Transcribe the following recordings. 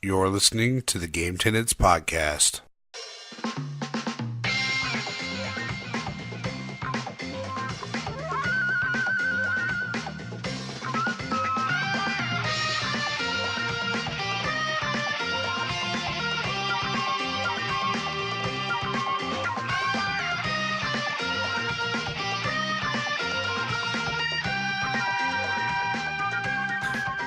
You're listening to the Game Tenants Podcast.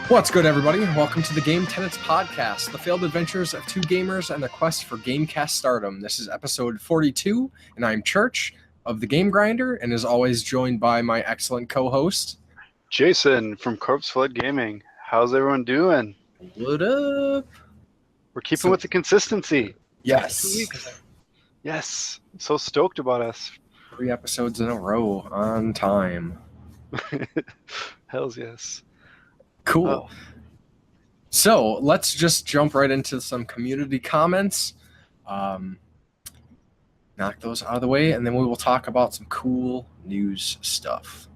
What's good, everybody? Welcome to the Game Tenants Podcast, the failed adventures of two gamers and the quest for Gamecast stardom. This is episode 42, and I'm Church of the Game Grinder, and as always, joined by my excellent co-host, Jason from Corpse Flood Gaming. How's everyone doing? What up? We're keeping with the consistency. Yes. 2 weeks. Yes. So stoked about us. 3 episodes in a row on time. Hells yes. Cool. Oh. So let's just jump right into some community comments. Knock those out of the way, and then we will talk about some cool news stuff.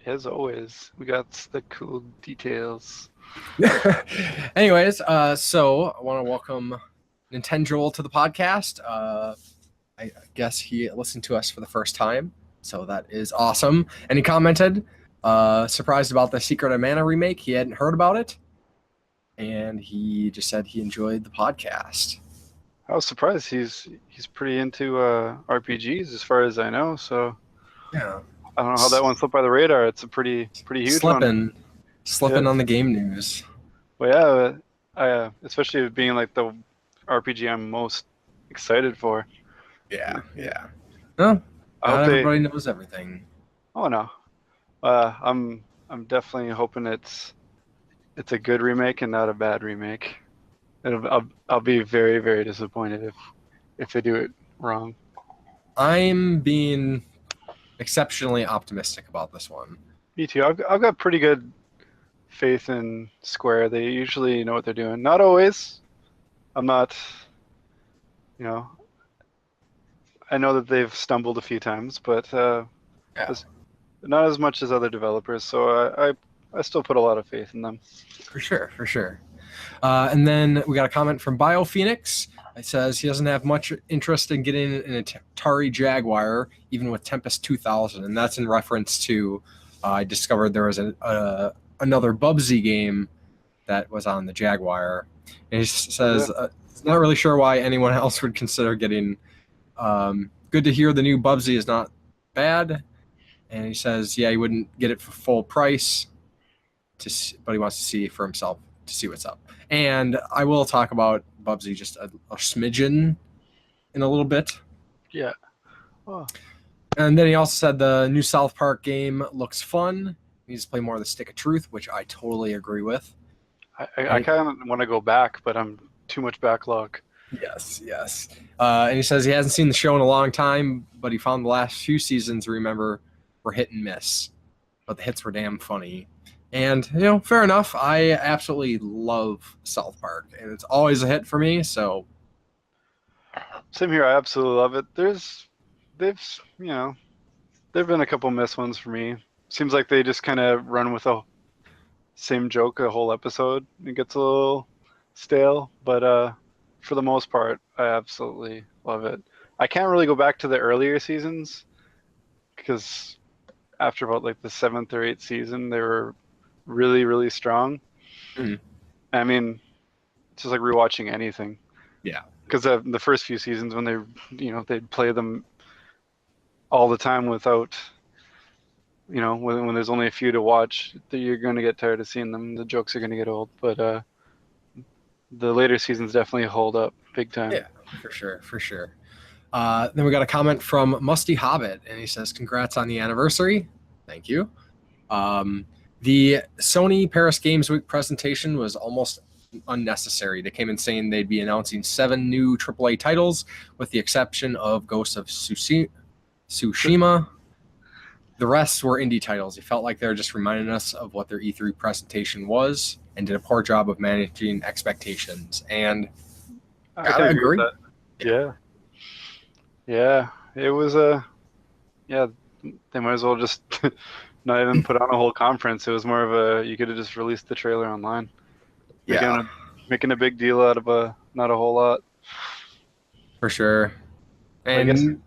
As always, we got the cool details. Anyways, so I want to welcome Nintendo to the podcast. I guess he listened to us for the first time, so that is awesome. And he commented, surprised about the Secret of Mana remake. He hadn't heard about it, and he just said he enjoyed the podcast. I was surprised. He's pretty into RPGs as far as I know. So Yeah, I don't know how that one slipped by the radar. It's a pretty huge one. Slipping Yeah. on the game news. Well, yeah, especially it being like the RPG I'm most excited for. Yeah. No, I not hope they. everybody knows everything. Oh no. I'm definitely hoping it's a good remake and not a bad remake. I'll be very, very disappointed if they do it wrong. I'm being exceptionally optimistic about this one. Me too. I've got pretty good faith in Square. They usually know what they're doing. Not always. I'm not. I know that they've stumbled a few times, but Yeah. not as much as other developers. So I still put a lot of faith in them. For sure. And then we got a comment from BioPhoenix. It says he doesn't have much interest in getting an Atari Jaguar, even with Tempest 2000. And that's in reference to, I discovered there was another Bubsy game that was on the Jaguar. And he says he's not really sure why anyone else would consider getting. Good to hear the new Bubsy is not bad. And he says, yeah, he wouldn't get it for full price, but he wants to see for himself to see what's up. And I will talk about Bubsy just a smidgen in a little bit. Yeah. Oh. And then he also said the new South Park game looks fun. He needs to play more of the Stick of Truth, which I totally agree with. I kind of want to go back, but I'm too much backlog. Yes. And he says he hasn't seen the show in a long time, but he found the last few seasons, remember, were hit and miss. But the hits were damn funny. And, fair enough. I absolutely love South Park, and it's always a hit for me, so. Same here. I absolutely love it. They've been a couple missed ones for me. Seems like they just kind of run with the same joke a whole episode. It gets a little stale, but for the most part, I absolutely love it. I can't really go back to the earlier seasons because after about like the 7th or 8th season, they were really, really strong. Mm-hmm. I mean, it's just like rewatching anything. Yeah. Because the first few seasons when they'd play them all the time without, when there's only a few to watch, you're going to get tired of seeing them. The jokes are going to get old. But the later seasons definitely hold up big time. Yeah, for sure. Then we got a comment from Musty Hobbit, and he says, congrats on the anniversary. Thank you. The Sony Paris Games Week presentation was almost unnecessary. They came in saying they'd be announcing 7 new AAA titles, with the exception of Ghost of Tsushima. The rest were indie titles. He felt like they were just reminding us of what their E3 presentation was and did a poor job of managing expectations. And I can agree with that. Yeah. It was they might as well just not even put on a whole conference. It was more of you could have just released the trailer online. making a big deal out of not a whole lot. For sure. I guess And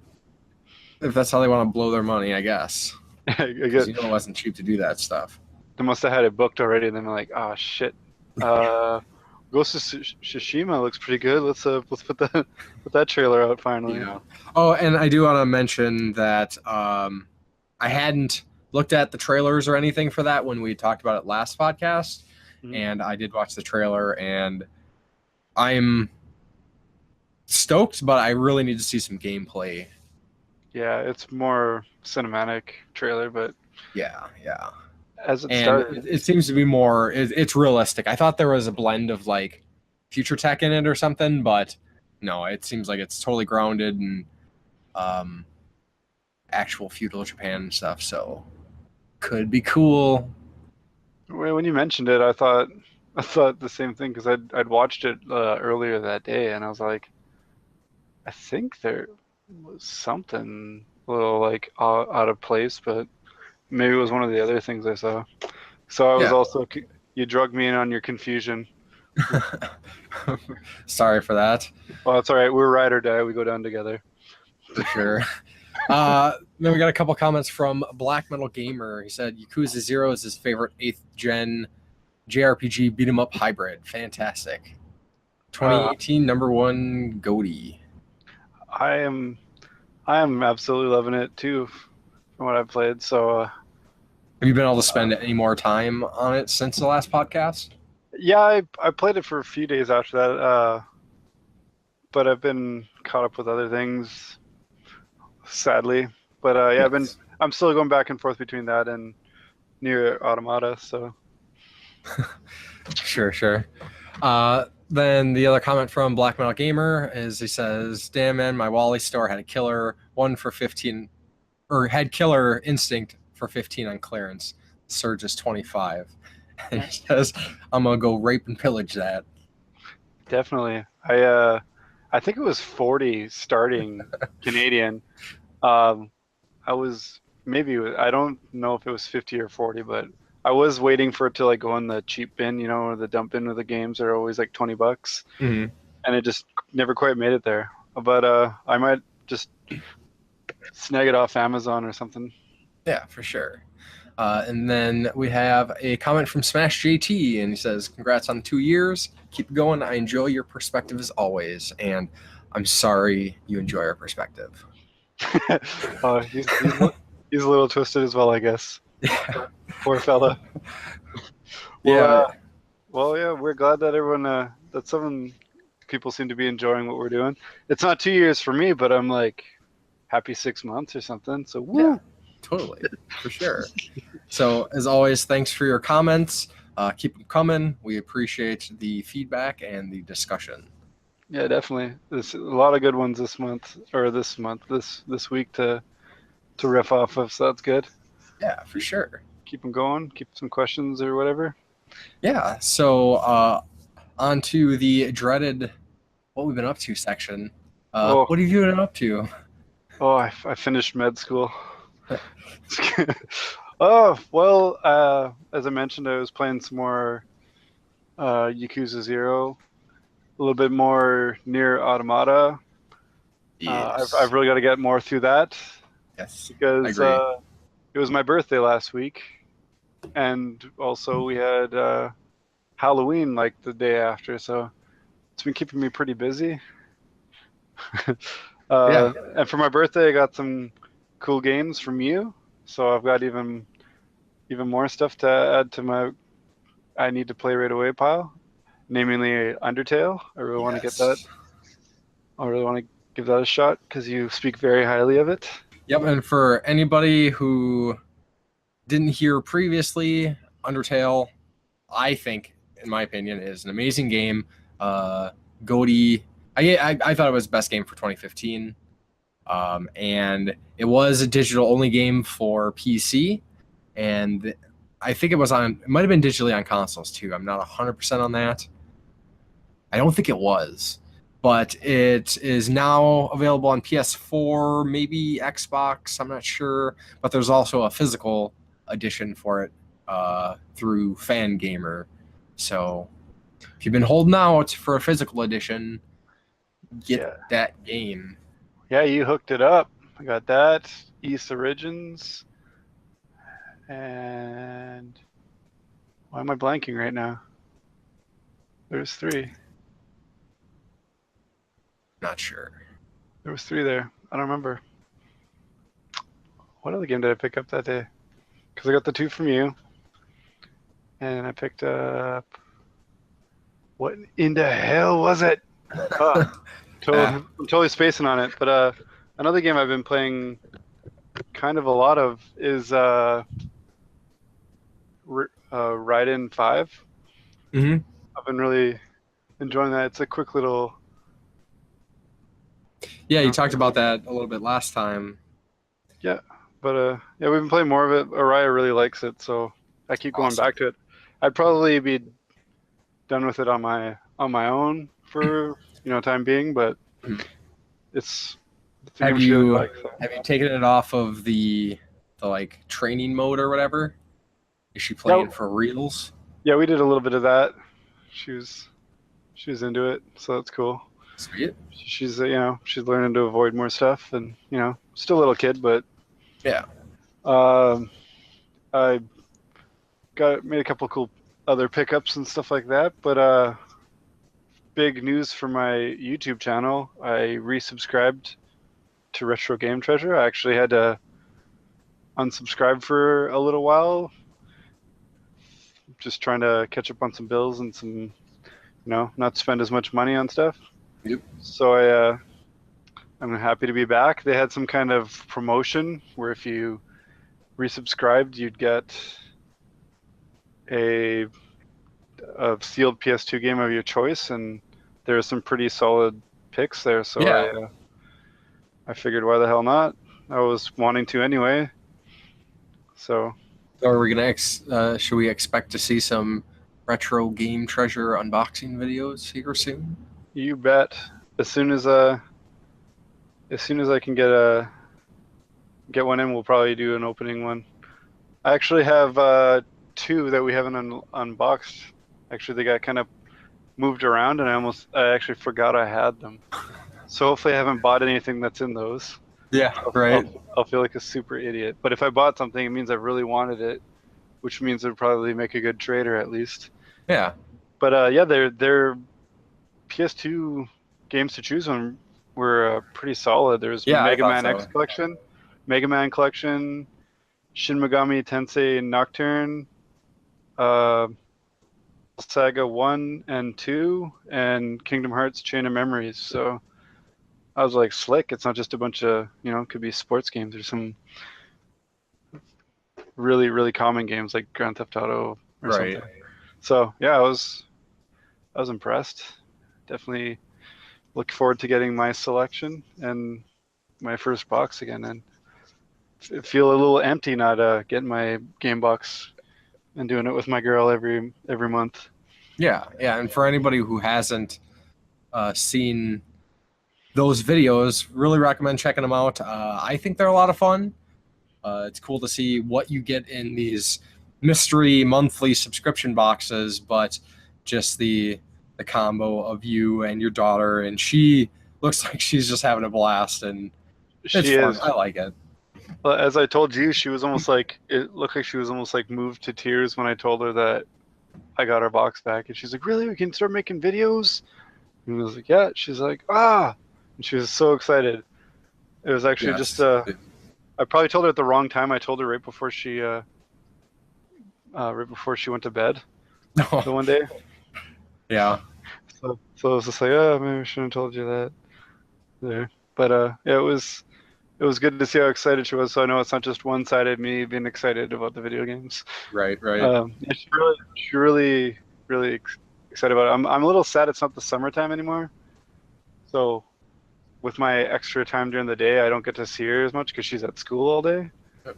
if that's how they want to blow their money, I guess. I Because guess it wasn't cheap to do that stuff. they must have had it booked already, and then they're like, oh shit. Ghost of Tsushima looks pretty good. Let's put that trailer out finally. Yeah. Oh, and I do want to mention that I hadn't looked at the trailers or anything for that when we talked about it last podcast, and I did watch the trailer, and I'm stoked, but I really need to see some gameplay. Yeah, it's more cinematic trailer, but Yeah. as it And started, it seems to be more, it's realistic. I thought there was a blend of like future tech in it or something, but no, it seems like it's totally grounded in actual feudal Japan and stuff, so could be cool. when you mentioned it, I thought the same thing because I'd watched it earlier that day, and I was like, I think there was something a little like out of place, but maybe it was one of the other things I saw. So I was also, you drugged me in on your confusion. Sorry for that. Well, it's all right. We're ride or die. We go down together. For sure. Then we got a couple comments from Black Metal Gamer. He said Yakuza 0 is his favorite 8th gen JRPG beat 'em up hybrid. Fantastic. 2018 number one GOTY. I am absolutely loving it too, from what I've played. So have you been able to spend any more time on it since the last podcast? yeah, I played it for a few days after that, but I've been caught up with other things, sadly. But yeah, I'm still going back and forth between that and Nier Automata. So Sure. Then the other comment from Black Metal Gamer is he says, "Damn man, my Wally store had a killer one for 15, or had Killer Instinct for 15 on clearance. Surge is 25." And he says, "I'm gonna go rape and pillage that." definitely, I think it was 40 starting Canadian. I was I don't know if it was 50 or 40, but I was waiting for it to like go in the cheap bin, or the dump bin of the games are always like $20, Mm-hmm. and it just never quite made it there. But I might just snag it off Amazon or something. Yeah, for sure. And then we have a comment from Smash JT, and he says, "Congrats on 2 years. Keep it going. I enjoy your perspective as always, and I'm sorry you enjoy our perspective." He's a little twisted as well, I guess. Yeah. Poor fella. Well, yeah, we're glad that everyone, that some people seem to be enjoying what we're doing. It's not 2 years for me, but I'm like happy 6 months or something. So woo. Yeah, totally, for sure. So as always, thanks for your comments. Keep them coming. We appreciate the feedback and the discussion. Yeah, definitely. There's a lot of good ones this week to riff off of. So that's good. Yeah, for sure. Keep them going. Keep some questions or whatever. Yeah. So on to the dreaded "what we've been up to" section. What have you been up to? Oh, I finished med school. Oh, well, as I mentioned, I was playing some more Yakuza 0, a little bit more Nier Automata. Yes. I've really got to get more through that. Yes. Because I agree. it was my birthday last week, and also we had Halloween like the day after, so it's been keeping me pretty busy. And for my birthday, I got some cool games from you, so I've got even more stuff to add to my I need to play right away pile, namely Undertale. I really want to get that. I really want to give that a shot because you speak very highly of it. Yep, and for anybody who didn't hear previously, Undertale, I think, in my opinion, is an amazing game. GOTY, I thought it was the best game for 2015. And it was a digital-only game for PC, and I think it might have been digitally on consoles too. I'm not 100% on that. I don't think it was. But it is now available on PS4, maybe Xbox, I'm not sure. But there's also a physical edition for it through Fangamer. So If you've been holding out for a physical edition, get that game. Yeah, you hooked it up. I got that. East Origins. And why am I blanking right now? There's 3. Not sure. There was 3 there. I don't remember. What other game did I pick up that day? Because I got the 2 from you. And I picked up... What in the hell was it? Oh, I'm totally spacing on it. But another game I've been playing kind of a lot of is Raiden 5. Mm-hmm. I've been really enjoying that. It's a quick little... Yeah, you talked about that a little bit last time. Yeah, but yeah, we've been playing more of it. Araya really likes it, so I keep going back to it. I'd probably be done with it on my own for time being, but it's a game she really likes. So. Have you taken it off of the like training mode or whatever? Is she playing for reals? Yeah, we did a little bit of that. She was into it, so that's cool. Sweet. She's she's learning to avoid more stuff, and still a little kid, but yeah. I made a couple cool other pickups and stuff like that, but big news for my YouTube channel. I resubscribed to Retro Game Treasure. I actually had to unsubscribe for a little while, just trying to catch up on some bills and some, not spend as much money on stuff. Yep. So I'm happy to be back. They had some kind of promotion where if you resubscribed, you'd get a sealed PS2 game of your choice, and there are some pretty solid picks there. So yeah. I figured, why the hell not? I was wanting to anyway. So are we gonna should we expect to see some Retro Game Treasure unboxing videos here soon? You bet. As soon as I can get one in, we'll probably do an opening one. I actually have 2 that we haven't unboxed. Actually, they got kind of moved around, and I actually forgot I had them. So hopefully I haven't bought anything that's in those. Yeah, right. I'll feel like a super idiot. But if I bought something, it means I really wanted it, which means it'd probably make a good trader at least. Yeah. But yeah, they're PS2 games to choose from were pretty solid. There's Mega Man X Collection, Mega Man Collection, Shin Megami Tensei Nocturne, Saga 1 and 2, and Kingdom Hearts Chain of Memories. So I was like, slick. It's not just a bunch of, it could be sports games. There's some really, really common games like Grand Theft Auto or something. So yeah, I was impressed. Definitely look forward to getting my selection and my first box again, and feel a little empty not getting my game box and doing it with my girl every month. Yeah, and for anybody who hasn't seen those videos, really recommend checking them out. I think they're a lot of fun. It's cool to see what you get in these mystery monthly subscription boxes, but just the combo of you and your daughter, and she looks like she's just having a blast, and it's fun. I like it. Well, as I told you, she was almost like, it looked like she was almost like moved to tears when I told her that I got our box back, and she's like, really, we can start making videos? And I was like, yeah. She's like, and she was so excited. It was actually I probably told her at the wrong time. I told her right before she went to bed the one day. Yeah. So I was just like, maybe I shouldn't have told you that there. But yeah, it was good to see how excited she was. So I know it's not just one-sided me being excited about the video games. Right. She's really excited about it. I'm a little sad it's not the summertime anymore. So with my extra time during the day, I don't get to see her as much because she's at school all day.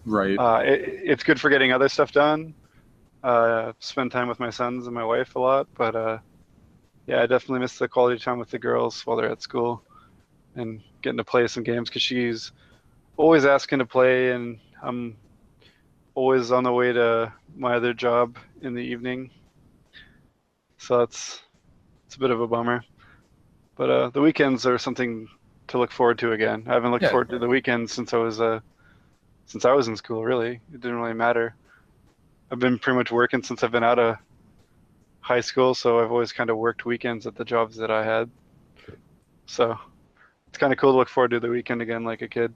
Right. It's good for getting other stuff done. Spend time with my sons and my wife a lot, but yeah, I definitely miss the quality time with the girls while they're at school and getting to play some games, because she's always asking to play, and I'm always on the way to my other job in the evening. So it's a bit of a bummer. But the weekends are something to look forward to again. I haven't looked Yeah. forward to the weekends since I was in school. Really, it didn't really matter. I've been pretty much working since I've been out of high school, so I've always kind of worked weekends at the jobs that I had. So it's kind of cool to look forward to the weekend again, like a kid.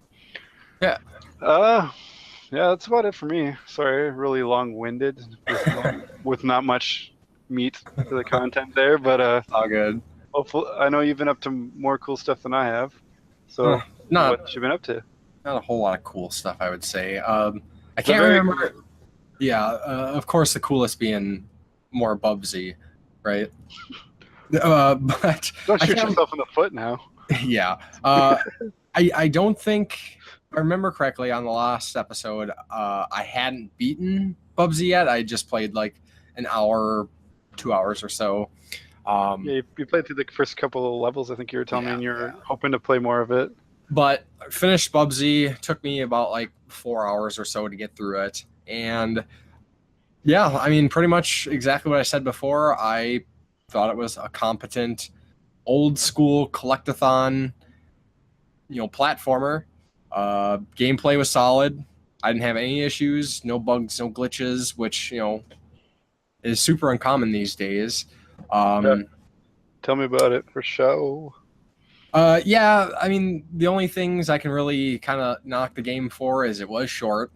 Yeah. Yeah, that's about it for me. Sorry, really long-winded with not much meat to the content there, but All good. hopefully, I know you've been up to more cool stuff than I have. So, Not what you been up to? not a whole lot of cool stuff, I would say. I They're can't very remember. cool. Yeah, of course, the coolest being more Bubsy, right? But Don't I shoot can't. yourself in the foot now. Yeah. I don't think, if I remember correctly, on the last episode, I hadn't beaten Bubsy yet. I just played like an hour, 2 hours or so. Yeah, you played through the first couple of levels. I think you were telling me, and you're hoping to play more of it. But I finished Bubsy. Took me about like 4 hours or so to get through it. And yeah, I mean, pretty much exactly what I said before. I thought it was a competent, old school collectathon, platformer. Gameplay was solid. I didn't have any issues, no bugs, no glitches, which is super uncommon these days. Yeah. Tell me about it for show. Yeah, I mean, the only things I can really kind of knock the game for is it was short.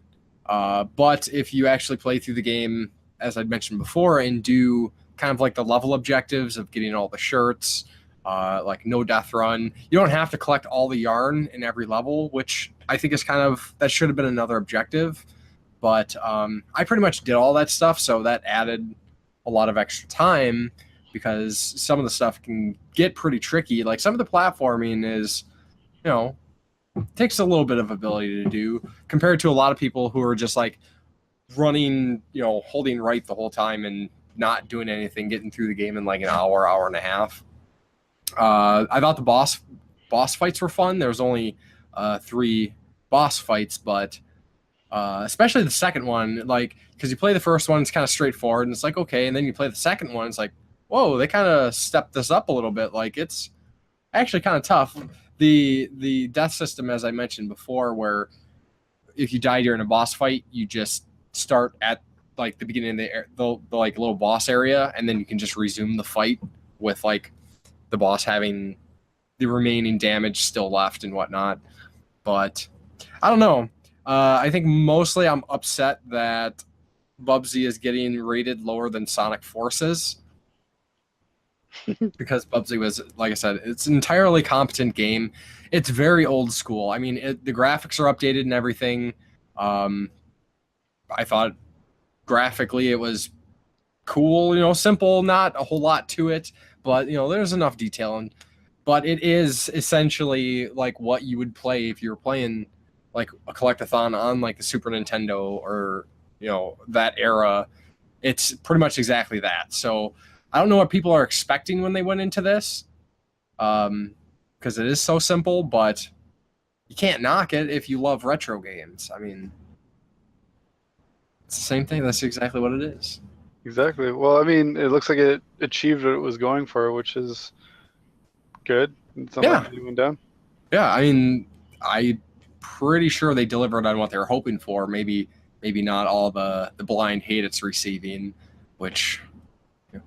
But if you actually play through the game, as I'd mentioned before, and do kind of like the level objectives of getting all the shirts, like no death run, you don't have to collect all the yarn in every level, which I think is that should have been another objective. But I pretty much did all that stuff, so that added a lot of extra time because some of the stuff can get pretty tricky. Like some of the platforming is, takes a little bit of ability to do compared to a lot of people who are just like running, holding right the whole time and not doing anything, getting through the game in like an hour and a half. I thought the boss fights were fun. There was only 3 boss fights, but especially the second one, like, because you play the first one, it's kind of straightforward, and it's like, okay, and then you play the second one, it's like, whoa, they kind of stepped this up a little bit. Like, it's actually kind of tough. The death system, as I mentioned before, where if you die during a boss fight, you just start at like the beginning of the like little boss area, and then you can just resume the fight with like the boss having the remaining damage still left and whatnot. But I don't know. I think mostly I'm upset that Bubsy is getting rated lower than Sonic Forces. Because Bubsy was, like I said, it's an entirely competent game. It's very old school. I mean, the graphics are updated and everything. I thought graphically it was cool, simple, not a whole lot to it, but there's enough detail. But it is essentially like what you would play if you were playing like a collectathon on like the Super Nintendo or that era. It's pretty much exactly that. So I don't know what people are expecting when they went into this, because it is so simple, but you can't knock it if you love retro games. I mean, it's the same thing. That's exactly what it is. Exactly. Well, I mean, it looks like it achieved what it was going for, which is good. It's not like anyone down. Yeah, I mean, I'm pretty sure they delivered on what they were hoping for. Maybe not all the blind hate it's receiving, which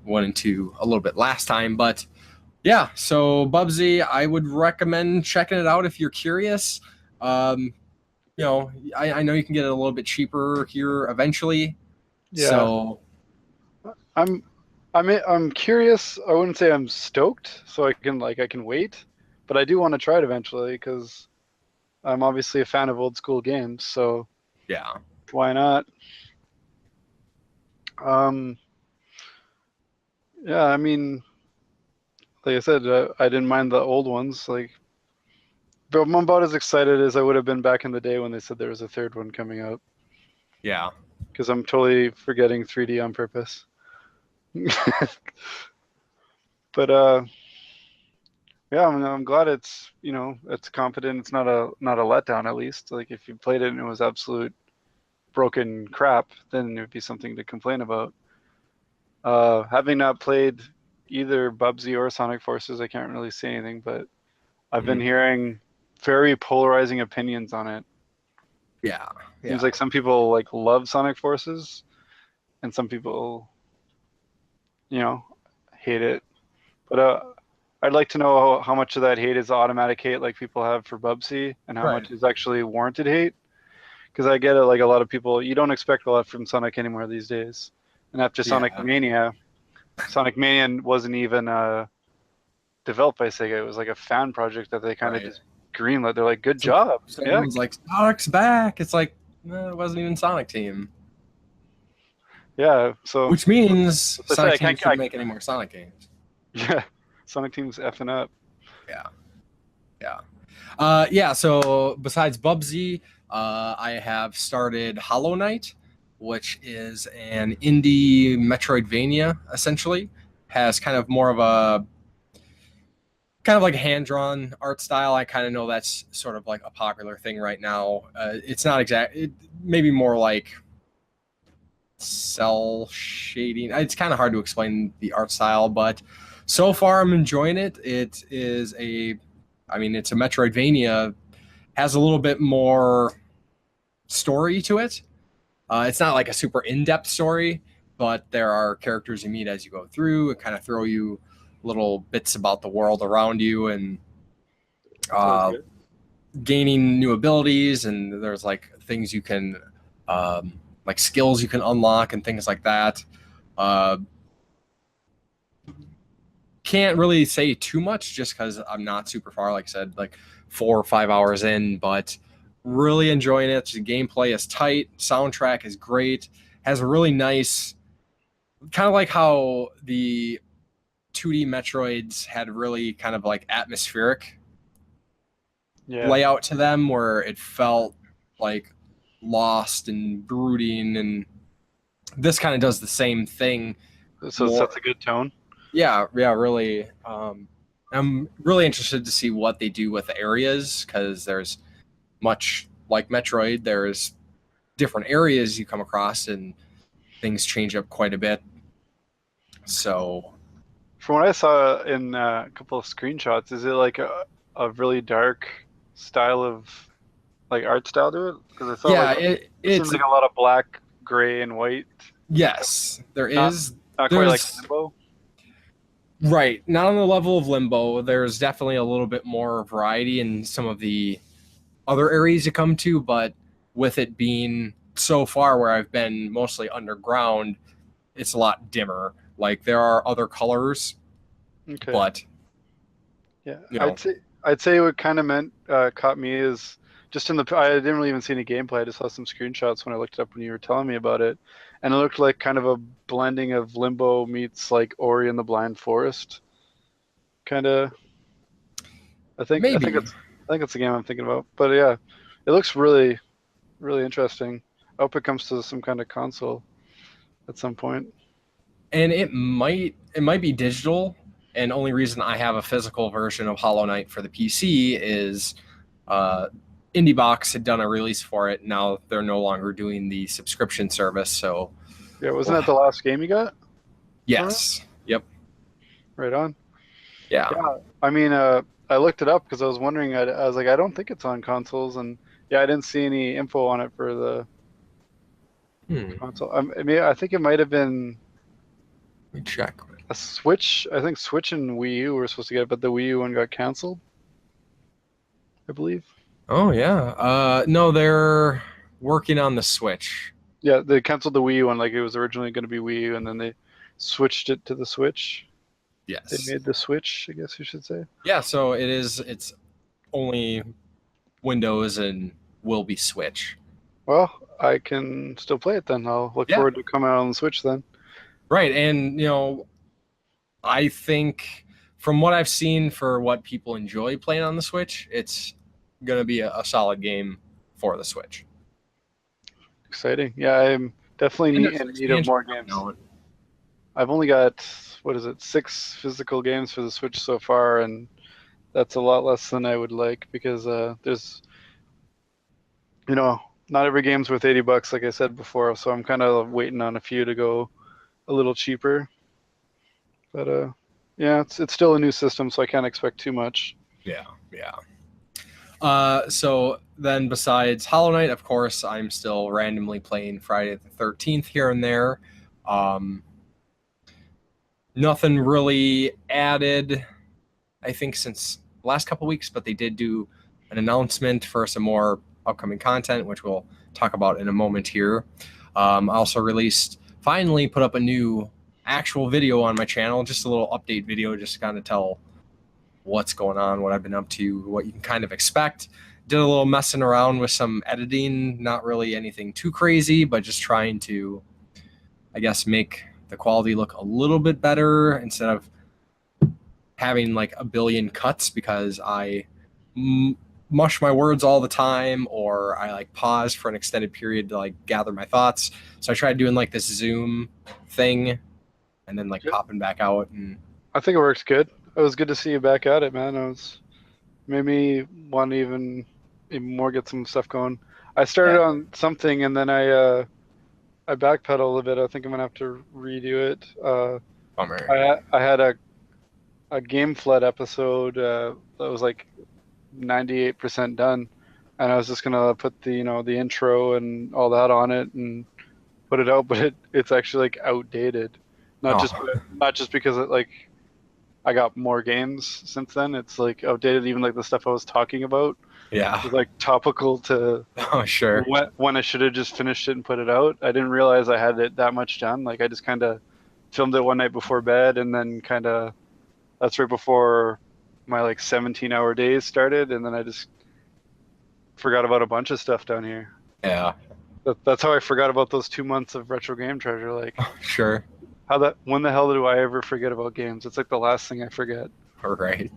went into a little bit last time. But yeah, so Bubsy, I would recommend checking it out if you're curious. I know you can get it a little bit cheaper here eventually. Yeah. So I'm curious. I wouldn't say I'm stoked, so I can wait, but I do want to try it eventually because I'm obviously a fan of old school games. So yeah, why not? Yeah, I mean, like I said, I didn't mind the old ones. But I'm about as excited as I would have been back in the day when they said there was a third one coming out. Yeah. Because I'm totally forgetting 3D on purpose. But yeah, I'm glad it's it's competent. It's not a letdown at least. Like if you played it and it was absolute broken crap, then it would be something to complain about. Having not played either Bubsy or Sonic Forces. I can't really say anything, but I've been Mhm. hearing very polarizing opinions on it. Yeah. Seems like some people like love Sonic Forces, and some people, hate it. But I'd like to know how much of that hate is automatic hate, like people have for Bubsy, and how Right. much is actually warranted hate. Because I get it, like a lot of people, you don't expect a lot from Sonic anymore these days. And after Sonic Mania wasn't even developed by Sega. It was like a fan project that they kind of Right. just greenlit. They're like, good job. Yeah. Someone's like, Sonic's back. It's like, it wasn't even Sonic Team. Yeah. So, Which means as I Sonic said, Team shouldn't make any more Sonic games. yeah, Sonic Team's effing up. Yeah. So besides Bubsy, I have started Hollow Knight, which is an indie Metroidvania, essentially. Has kind of more of a like hand-drawn art style. I kind of know that's sort of like a popular thing right now. It's not maybe more like cell shading. It's kind of hard to explain the art style, but so far I'm enjoying it. It's a Metroidvania, has a little bit more story to it. It's not like a super in-depth story, but there are characters you meet as you go through and kind of throw you little bits about the world around you, and gaining new abilities, and there's like things you can like skills you can unlock and things like that. Can't really say too much just because I'm not super far, like I said, like 4 or 5 hours in, but really enjoying it. The gameplay is tight, soundtrack is great, has a really nice, kind of like how the 2D Metroids had really kind of like atmospheric layout to them, where it felt like lost and brooding, and this kind of does the same thing. So it sets a good tone. Yeah, really. I'm really interested to see what they do with the areas, because there's much like Metroid, there's different areas you come across and things change up quite a bit. So from what I saw in a couple of screenshots, is it like a really dark style of like art style to it? Because I saw it seems like a lot of black, gray, and white. Yes, there is. Not quite like Limbo. Right, not on the level of Limbo. There's definitely a little bit more variety in some of the other areas you come to, but with it being so far where I've been mostly underground, it's a lot dimmer. Like there are other colors, but yeah, I'd say what kind of caught me is just I didn't really even see any gameplay. I just saw some screenshots when I looked it up when you were telling me about it, and it looked like kind of a blending of Limbo meets like Ori and the Blind Forest, kind of. I think it's the game I'm thinking about. But yeah, it looks really, really interesting. I hope it comes to some kind of console at some point. And it might be digital. And only reason I have a physical version of Hollow Knight for the PC is IndieBox had done a release for it. Now they're no longer doing the subscription service. So yeah, wasn't that the last game you got? Yes. Yep. Right on. Yeah. I mean, I looked it up because I was wondering. I was like, I don't think it's on consoles, and yeah, I didn't see any info on it for the console. I think it might have been. Let me check. A Switch. I think Switch and Wii U were supposed to get it, but the Wii U one got canceled, I believe. Oh yeah. No, they're working on the Switch. Yeah, they canceled the Wii U one. Like it was originally going to be Wii U, and then they switched it to the Switch. Yes. They made the Switch, I guess you should say. Yeah, so it's only Windows and will be Switch. Well, I can still play it then. I'll look forward to coming out on the Switch then. Right, and I think from what I've seen for what people enjoy playing on the Switch, it's going to be a solid game for the Switch. Exciting. Yeah, I'm definitely in need of more games. I've only got, 6 physical games for the Switch so far, and that's a lot less than I would like because there's, not every game's worth $80, like I said before, so I'm kind of waiting on a few to go a little cheaper. But Yeah, it's still a new system, so I can't expect too much. Yeah. So then besides Hollow Knight, of course, I'm still randomly playing Friday the 13th here and there. Nothing really added, I think, since the last couple weeks, but they did do an announcement for some more upcoming content, which we'll talk about in a moment here. I also finally put up a new actual video on my channel, just a little update video, just to kind of tell what's going on, what I've been up to, what you can kind of expect. Did a little messing around with some editing, not really anything too crazy, but just trying to, I guess, make the quality look a little bit better instead of having like a billion cuts, because I mush my words all the time, or I like pause for an extended period to like gather my thoughts. So I tried doing like this Zoom thing and then like popping back out. And I think it works good. It was good to see you back at it, man. Made me want to even more get some stuff going. I started on something and then I backpedaled a little bit. I think I'm gonna have to redo it. Bummer. I had a Game Flood episode that was like 98% done, and I was just gonna put the the intro and all that on it and put it out, but it's actually like outdated. Not just because it like I got more games since then. It's like outdated, even like the stuff I was talking about. Yeah. It was like topical to sure. When I should have just finished it and put it out. I didn't realize I had it that much done. Like I just kind of filmed it one night before bed, and then that's right before my like 17-hour days started, and then I just forgot about a bunch of stuff down here. Yeah. That's how I forgot about those 2 months of retro game treasure. Like sure. When the hell do I ever forget about games? It's like the last thing I forget. All right.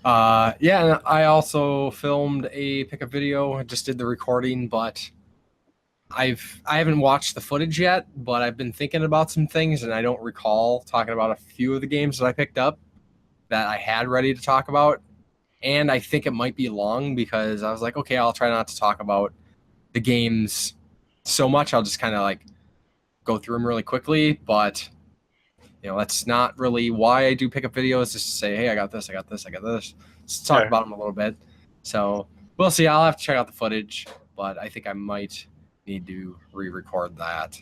And I also filmed a pickup video. I just did the recording, but I haven't watched the footage yet, but I've been thinking about some things, and I don't recall talking about a few of the games that I picked up that I had ready to talk about. And I think it might be long, because I was like, okay, I'll try not to talk about the games so much. I'll just kind of like go through them really quickly, but that's not really why I do pickup videos, just to say, hey, I got this. Let's talk about them a little bit. So we'll see. I'll have to check out the footage, but I think I might need to re-record that.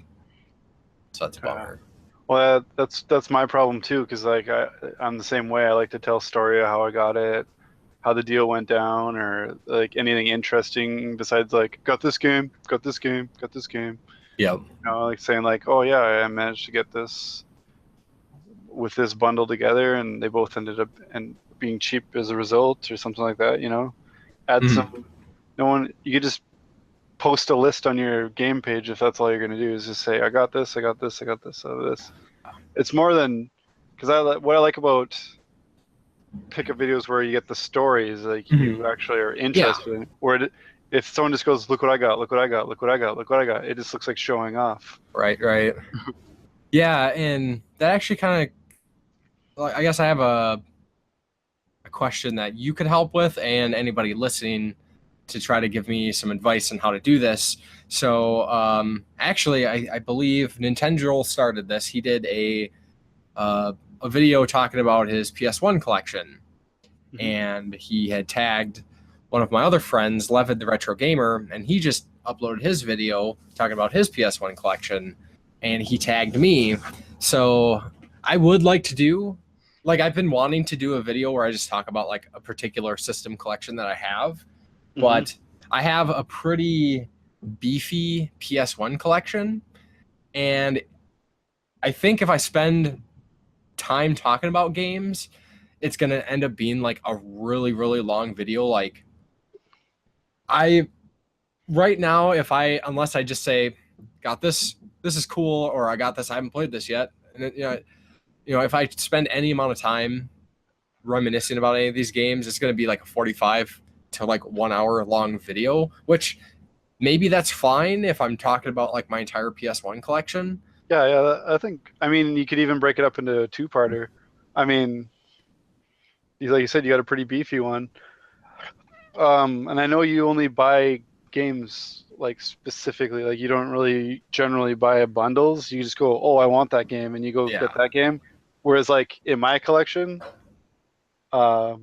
So that's a bummer. Well, that's my problem too, because like I'm the same way. I like to tell a story of how I got it, how the deal went down, or like anything interesting besides like got this game. Yeah. Like saying like, oh yeah, I managed to get this with this bundle together, and they both ended up being cheap as a result, or something like that. Add some. You could just post a list on your game page if that's all you're gonna do, is just say I got this. It's more than, because what I like about pickup videos where you get the stories, like you actually are interested in, where if someone just goes, look what I got, it just looks like showing off. Right. Yeah, and that actually kind of, I guess I have a question that you could help with, and anybody listening, to try to give me some advice on how to do this. So actually, I believe Nintendo started this. He did a video talking about his PS1 collection, and he had tagged one of my other friends, Levid the Retro Gamer, and he just uploaded his video talking about his PS1 collection, and he tagged me. So I would like to do, like, I've been wanting to do a video where I just talk about like a particular system collection that I have, but I have a pretty beefy PS1 collection, and I think if I spend time talking about games, it's going to end up being like a really, really long video. Like right now, unless I just say, got this is cool, or I got this, I haven't played this yet. And if I spend any amount of time reminiscing about any of these games, it's going to be like a 45 to like 1 hour long video, which maybe that's fine if I'm talking about like my entire PS1 collection. Yeah, I mean, you could even break it up into a two-parter. I mean, like you said, you got a pretty beefy one. And I know you only buy games like specifically, like you don't really generally buy bundles. You just go, oh, I want that game, and you go get that game. Whereas like in my collection, like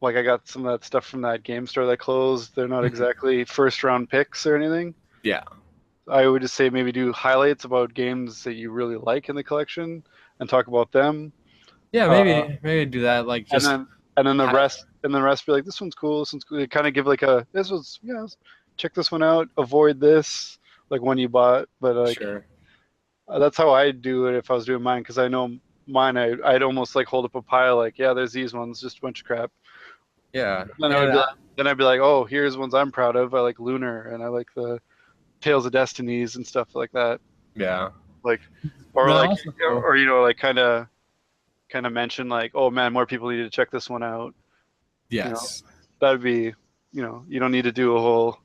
I got some of that stuff from that game store that closed. They're not exactly first round picks or anything. Yeah. I would just say maybe do highlights about games that you really like in the collection and talk about them. Yeah, maybe do that. Like just and then the rest be like, this one's cool. This one's cool. Kind of give like this was check this one out. Avoid this like one you bought, but like sure. That's how I do it if I was doing mine, because I know mine I'd almost like hold up a pile like, yeah, there's these ones, just a bunch of crap. Yeah. Then I'd be like, oh, here's ones I'm proud of. I like Lunar and I like the Tales of Destinies and stuff like that. Yeah. Like, or like, or you know, like kind of mention like, oh man, more people need to check this one out. Yes. You know, that'd be, you don't need to do a whole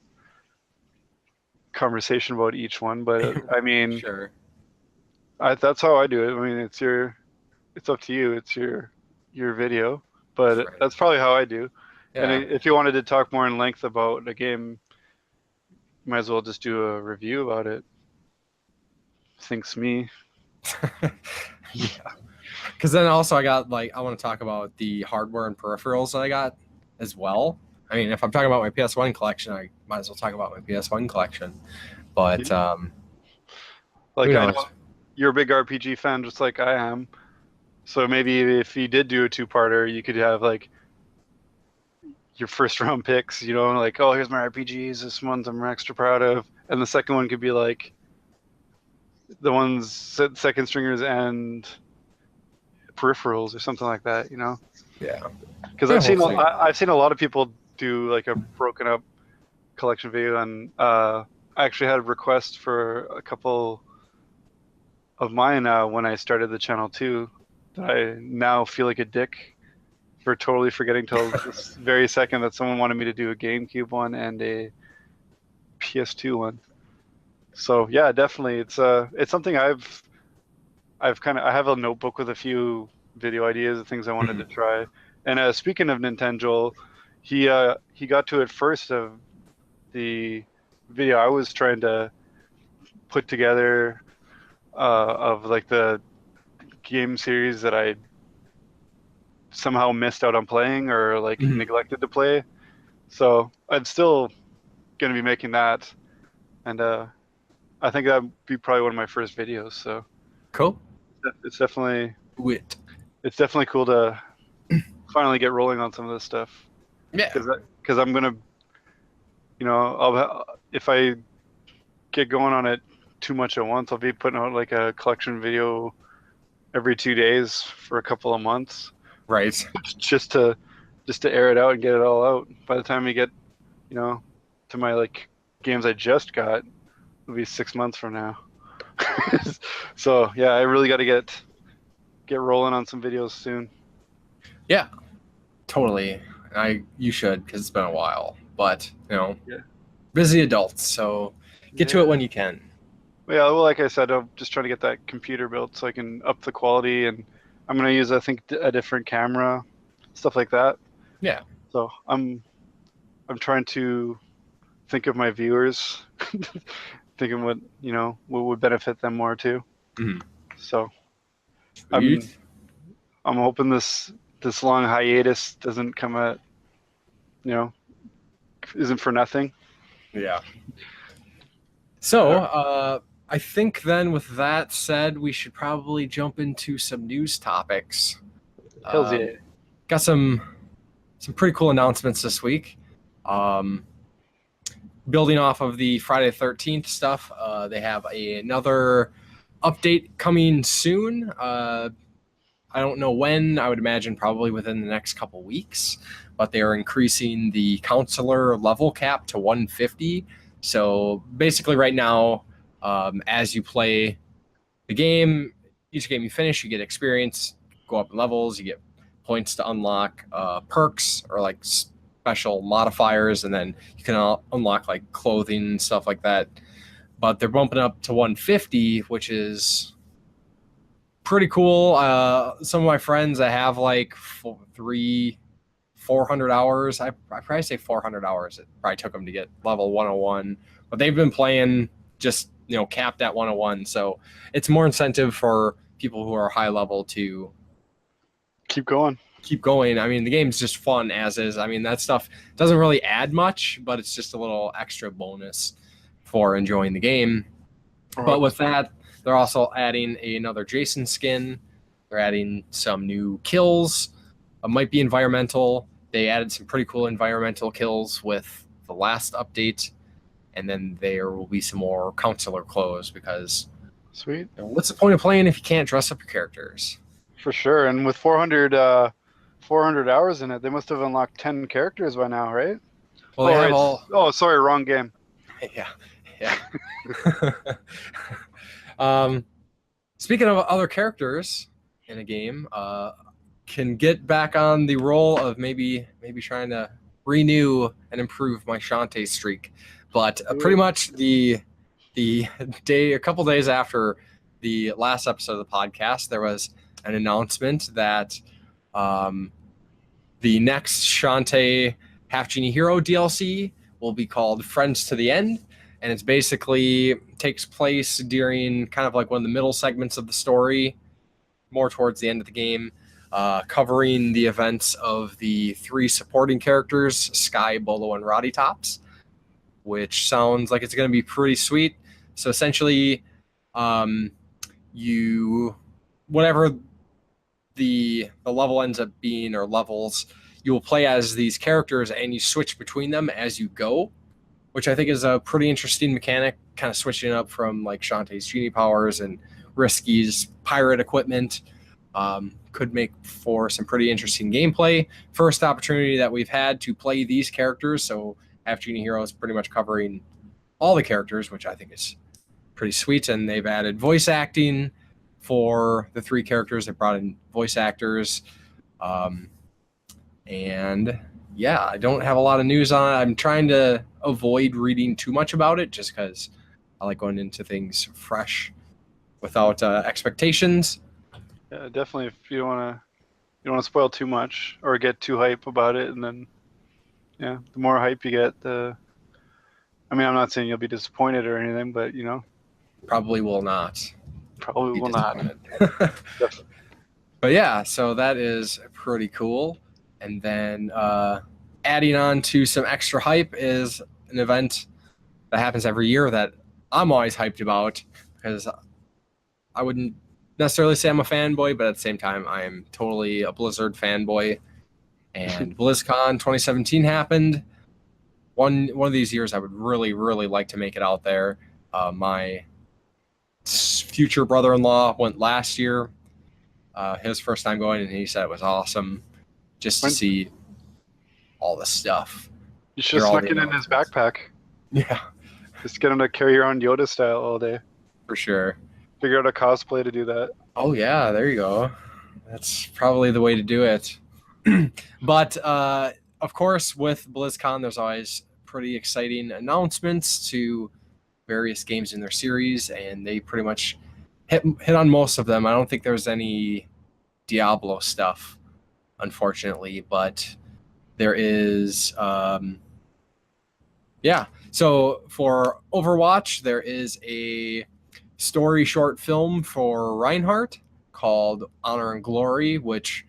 conversation about each one, but I mean, sure. That's how I do it. I mean, it's up to you. It's your video, but right. That's probably how I do. Yeah. And if you wanted to talk more in length about a game, you might as well just do a review about it. Thinks me. Yeah. Because then also I want to talk about the hardware and peripherals that I got as well. I mean, if I'm talking about my PS1 collection, I might as well talk about my PS1 collection. But like I know you're a big RPG fan, just like I am. So maybe if you did do a two-parter, you could have like your first round picks, like, oh, here's my RPGs, this one's I'm extra proud of, and the second one could be like the ones second stringers and peripherals or something like that, Yeah. Because I've seen a lot of people do like a broken up collection video, and I actually had a request for a couple of mine when I started the channel too, that I now feel like a dick for totally forgetting till this very second that someone wanted me to do a GameCube one and a PS2 one. So yeah, definitely, it's something I have a notebook with a few video ideas of things I wanted to try. And speaking of Nintendo, he got to it first of the video I was trying to put together of like the game series that I somehow missed out on playing or like neglected to play. So I'm still gonna be making that, and I think that'd be probably one of my first videos. So cool. It's definitely cool to finally get rolling on some of this stuff. Yeah. Because I'm gonna, if I get going on it too much at once, I'll be putting out like a collection video every 2 days for a couple of months. Right. Just to air it out and get it all out. By the time we get, to my like games I just got, it'll be 6 months from now. So yeah, I really got to get rolling on some videos soon. Yeah, totally. You should, because it's been a while. But busy adults, so get to it when you can. Yeah, well, like I said, I'm just trying to get that computer built so I can up the quality, and I'm gonna use, I think, a different camera, stuff like that. Yeah. So I'm trying to think of my viewers, thinking what would benefit them more too. Mm-hmm. So I'm hoping this long hiatus doesn't come at isn't for nothing. Yeah. So I think then with that said, we should probably jump into some news topics. Hells yeah. Got some pretty cool announcements this week. Building off of the Friday the 13th stuff, they have another update coming soon. I don't know when. I would imagine probably within the next couple weeks. But they are increasing the counselor level cap to 150. So basically right now, as you play the game, each game you finish, you get experience, go up in levels, you get points to unlock perks or like special modifiers, and then you can unlock like clothing and stuff like that. But they're bumping up to 150, which is pretty cool. Some of my friends that have like 400 hours, I probably say 400 hours, it probably took them to get level 101, but they've been playing just capped at 101, so it's more incentive for people who are high level to Keep going. keep going. I mean, the game's just fun as is. I mean, that stuff doesn't really add much, but it's just a little extra bonus for enjoying the game. But with that, they're also adding another Jason skin. They're adding some new kills. It might be environmental. They added some pretty cool environmental kills with the last update. And then there will be some more counselor clothes because Sweet. what's the point of playing if you can't dress up your characters? For sure. And with 400 hours in it, they must have unlocked 10 characters by now, right? Well, they have all... Oh, sorry, wrong game. Yeah. Speaking of other characters in a game, can get back on the role of maybe trying to renew and improve my Shantae streak. But pretty much a couple days after the last episode of the podcast, there was an announcement that the next Shantae Half Genie Hero DLC will be called Friends to the End. And it's basically takes place during kind of like one of the middle segments of the story, more towards the end of the game, covering the events of the 3 supporting characters, Sky, Bolo, and Roddy Tops, which sounds like it's going to be pretty sweet. So essentially, whatever the level ends up being, or levels, you will play as these characters and you switch between them as you go, which I think is a pretty interesting mechanic, kind of switching up from like Shantae's genie powers and Risky's pirate equipment. Could make for some pretty interesting gameplay. First opportunity that we've had to play these characters, so Half Genie Hero is pretty much covering all the characters, which I think is pretty sweet. And they've added voice acting for the 3 characters. They brought in voice actors. And yeah, I don't have a lot of news on it. I'm trying to avoid reading too much about it just because I like going into things fresh without expectations. Yeah, definitely. If you don't want to spoil too much or get too hype about it, and then the more hype you get, I mean, I'm not saying you'll be disappointed or anything, but Probably will not. Probably will not. But yeah, so that is pretty cool. And then adding on to some extra hype is an event that happens every year that I'm always hyped about, because I wouldn't necessarily say I'm a fanboy, but at the same time, I am totally a Blizzard fanboy. And BlizzCon 2017 happened. One of these years, I would really, really like to make it out there. My future brother-in-law went last year, his first time going, and he said it was awesome just to see all the stuff. You should have snuck it in his backpack. Yeah. Just get him to carry around Yoda style all day. For sure. Figure out a cosplay to do that. Oh, yeah, there you go. That's probably the way to do it. But, of course, with BlizzCon, there's always pretty exciting announcements to various games in their series, and they pretty much hit on most of them. I don't think there's any Diablo stuff, unfortunately, but there is... So for Overwatch, there is a story short film for Reinhardt called Honor and Glory, which,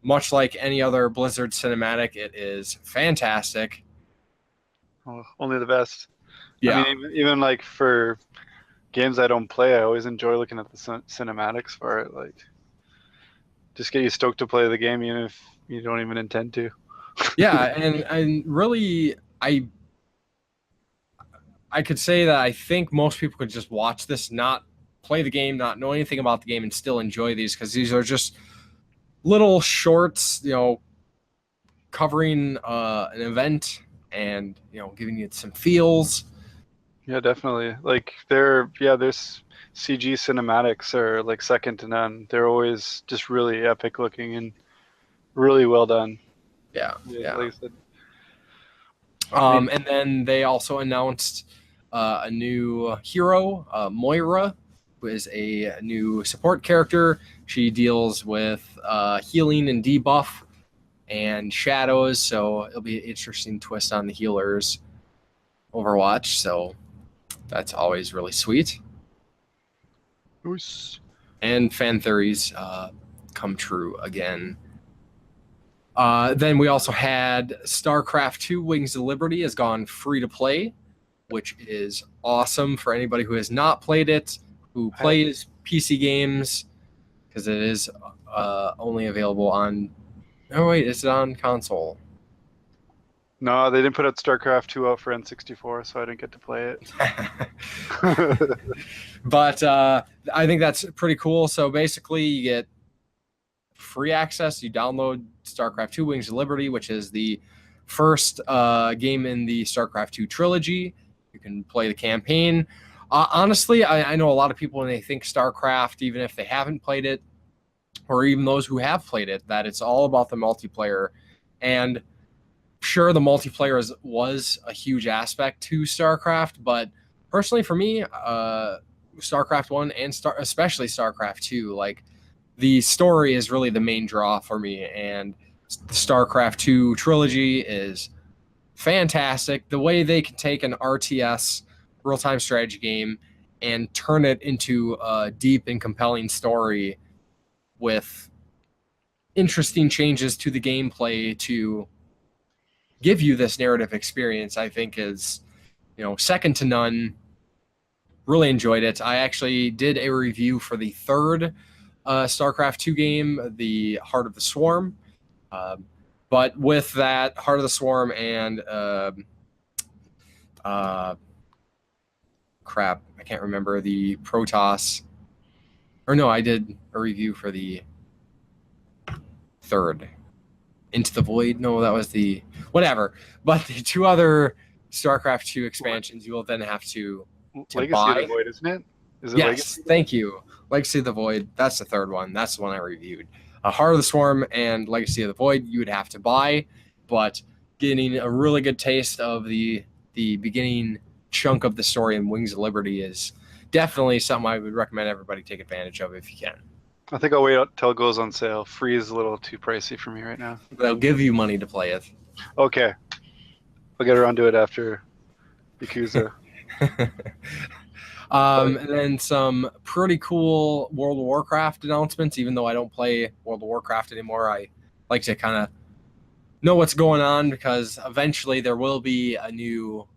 much like any other Blizzard cinematic, it is fantastic. Oh, only the best. Yeah. I mean, even like for games I don't play, I always enjoy looking at the cinematics for it. Like, just get you stoked to play the game, even if you don't even intend to. Yeah, and really, I could say that I think most people could just watch this, not play the game, not know anything about the game, and still enjoy these, because these are just little shorts, covering an event and giving you some feels. Yeah, definitely. Like there's CG cinematics are like second to none. They're always just really epic looking and really well done. Yeah. Like I said. And then they also announced a new hero, Moira, who is a new support character. She deals with healing and debuff and shadows, so it'll be an interesting twist on the healers Overwatch, so that's always really sweet. Oops. and fan theories come true again. Then we also had Starcraft 2 Wings of Liberty has gone free to play, which is awesome for anybody who has not played it, who plays PC games, because it is only available on... Oh, wait, is it on console? No, they didn't put out StarCraft 2 out for N64, so I didn't get to play it. But I think that's pretty cool. So basically, you get free access. You download StarCraft 2 Wings of Liberty, which is the first game in the StarCraft 2 trilogy. You can play the campaign. Honestly, I know a lot of people, when they think StarCraft, even if they haven't played it, or even those who have played it, that it's all about the multiplayer. And sure, the multiplayer was a huge aspect to StarCraft, but personally for me, StarCraft 1 and especially StarCraft 2, like, the story is really the main draw for me, and the StarCraft 2 trilogy is fantastic. The way they can take an RTS, real-time strategy game, and turn it into a deep and compelling story with interesting changes to the gameplay to give you this narrative experience, I think is, second to none. Really enjoyed it. I actually did a review for the third StarCraft 2 game, the Heart of the Swarm. But with that, Heart of the Swarm and crap, I can't remember, the Protoss. Or no, I did a review for the third. Into the Void? No, that was the... Whatever. But the two other StarCraft 2 expansions, you will then have to Legacy buy. of the Void, isn't it? Is it Yes, Legacy? thank you. Legacy of the Void, that's the third one. That's the one I reviewed. Heart of the Swarm and Legacy of the Void, you would have to buy, but getting a really good taste of the beginning chunk of the story in Wings of Liberty is definitely something I would recommend everybody take advantage of if you can. I think I'll wait until it goes on sale. Free is a little too pricey for me right now. They'll give you money to play it. Okay. I'll get around to it after Yakuza. And then some pretty cool World of Warcraft announcements. Even though I don't play World of Warcraft anymore, I like to kind of know what's going on, because eventually there will be a new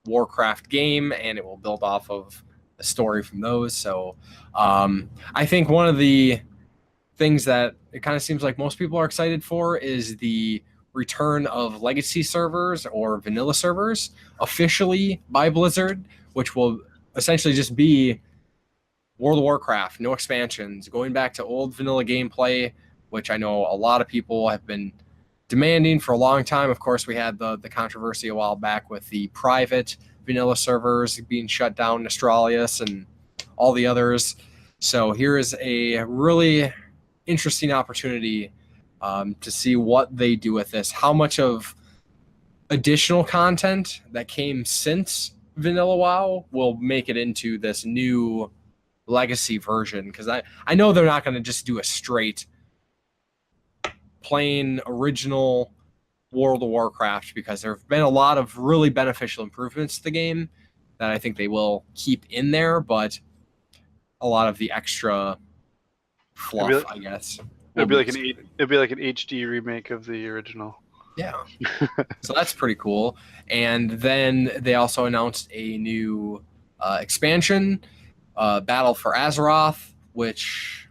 Warcraft game, and it will build off of a story from those. So I think one of the things that it kind of seems like most people are excited for is the return of legacy servers or vanilla servers officially by Blizzard, which will essentially just be World of Warcraft, no expansions, going back to old vanilla gameplay, which I know a lot of people have been demanding for a long time. Of course, we had the controversy a while back with the private vanilla servers being shut down, Astralis and all the others. So here is a really interesting opportunity to see what they do with this, how much of additional content that came since Vanilla WoW will make it into this new legacy version, because I know they're not going to just do a straight plain original World of Warcraft, because there have been a lot of really beneficial improvements to the game that I think they will keep in there, but a lot of the extra fluff, I guess. It'd be like an HD remake of the original. Yeah. So that's pretty cool. And then they also announced a new expansion, Battle for Azeroth, which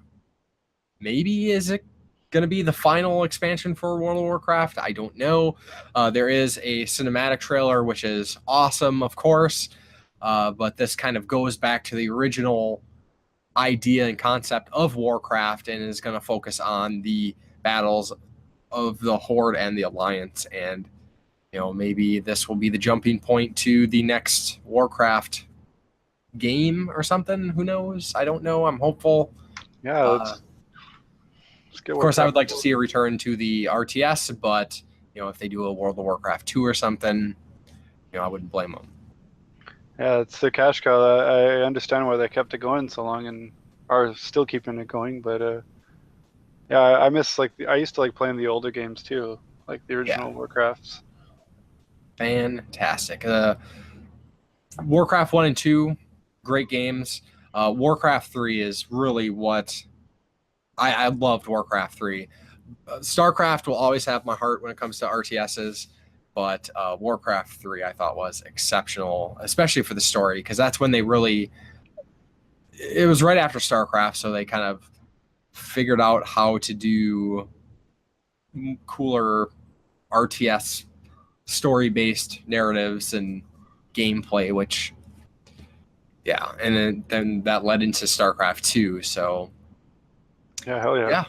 maybe is it going to be the final expansion for World of Warcraft? I don't know. There is a cinematic trailer, which is awesome, of course. But this kind of goes back to the original idea and concept of Warcraft, and is going to focus on the battles of the Horde and the Alliance. And, maybe this will be the jumping point to the next Warcraft game or something. Who knows? I don't know. I'm hopeful. Yeah, let's get of course, I would like to see a return to the RTS, but, if they do a World of Warcraft 2 or something, I wouldn't blame them. Yeah, it's their cash cow. I understand why they kept it going so long and are still keeping it going. But yeah, I miss I used to like playing the older games too, like the original Warcrafts. Fantastic. Warcraft 1 and 2, great games. Warcraft 3 is really what I loved. Warcraft 3. Starcraft will always have my heart when it comes to RTSs, but Warcraft 3 I thought was exceptional, especially for the story, because that's when they really. It was right after Starcraft, so they kind of figured out how to do cooler RTS story-based narratives and gameplay, which, yeah, and then that led into StarCraft 2. So, Yeah, hell yeah. yeah,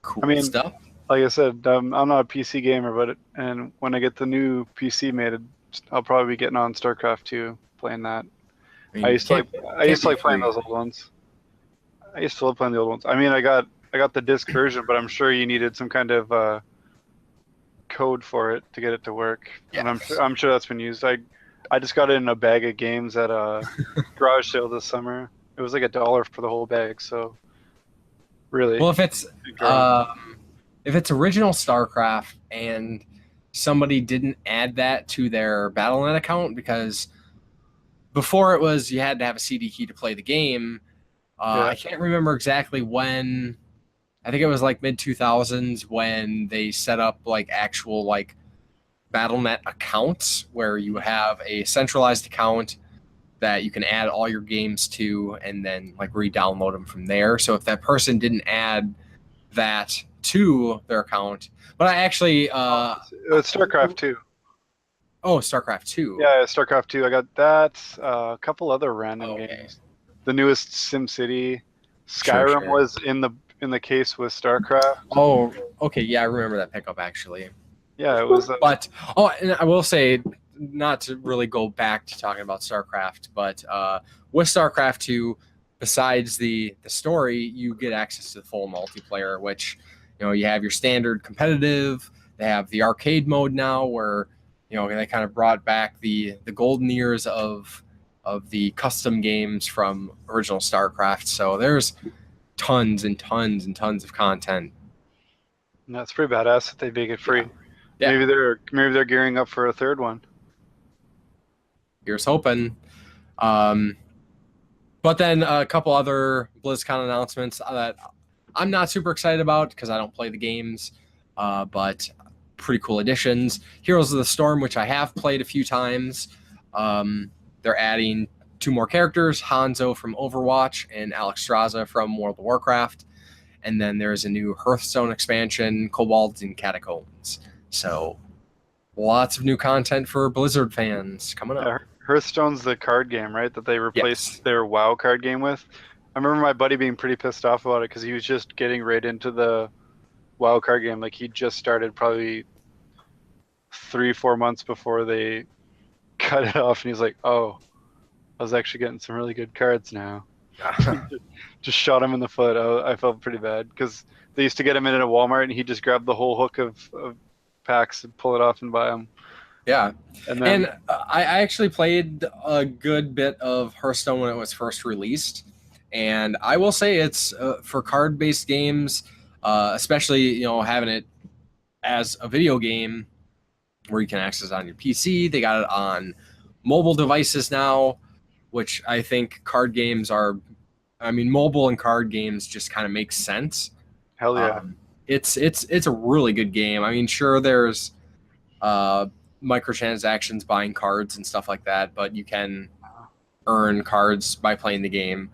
cool stuff. Like I said, I'm not a PC gamer, and when I get the new PC made, I'll probably be getting on StarCraft 2, playing that. I used to like playing those old ones. I used to love playing the old ones. I mean, I got the disc version, but I'm sure you needed some kind of code for it to get it to work. Yes. And I'm sure that's been used. I just got it in a bag of games at a garage sale this summer. It was like $1 for the whole bag. So really, well, if it's original StarCraft and somebody didn't add that to their Battle.net account, because before it was you had to have a CD key to play the game. I can't remember exactly when. I think it was like mid-2000s when they set up like actual like Battle.net accounts where you have a centralized account that you can add all your games to and then like re-download them from there. So if that person didn't add that to their account, but I actually it's StarCraft 2. Oh, StarCraft 2. Yeah, StarCraft 2. I got that. A couple other random games. The newest SimCity. Skyrim was in the case with StarCraft. Oh, okay. Yeah, I remember that pickup actually. Yeah, it was. But and I will say, not to really go back to talking about StarCraft, but with StarCraft 2, besides the story, you get access to the full multiplayer, which you have your standard competitive. They have the arcade mode now, where they kind of brought back the golden years of the custom games from original StarCraft. So there's tons and tons and tons of content. That's pretty badass that they make it free. Yeah. Maybe they're gearing up for a third one. Here's hoping. But then a couple other BlizzCon announcements that I'm not super excited about because I don't play the games, but pretty cool additions. Heroes of the Storm, which I have played a few times. They're adding 2 more characters, Hanzo from Overwatch and Alex Straza from World of Warcraft. And then there's a new Hearthstone expansion, Kobolds and Catacombs. So lots of new content for Blizzard fans coming up. Hearthstone's the card game, right, that they replaced their WoW card game with. I remember my buddy being pretty pissed off about it because he was just getting right into the WoW card game. Like, he just started probably 3-4 months before they cut it off, and he's like, oh, I was actually getting some really good cards now. Just shot him in the foot. I felt pretty bad because they used to get him in at a Walmart, and he just grabbed the whole hook of packs and pull it off and buy them. Yeah, and I actually played a good bit of Hearthstone when it was first released, and I will say it's for card-based games, especially having it as a video game where you can access it on your PC. They got it on mobile devices now, which I think card games are. I mean, mobile and card games just kind of make sense. Hell yeah! It's a really good game. I mean, sure, there's microtransactions, buying cards and stuff like that, but you can earn cards by playing the game.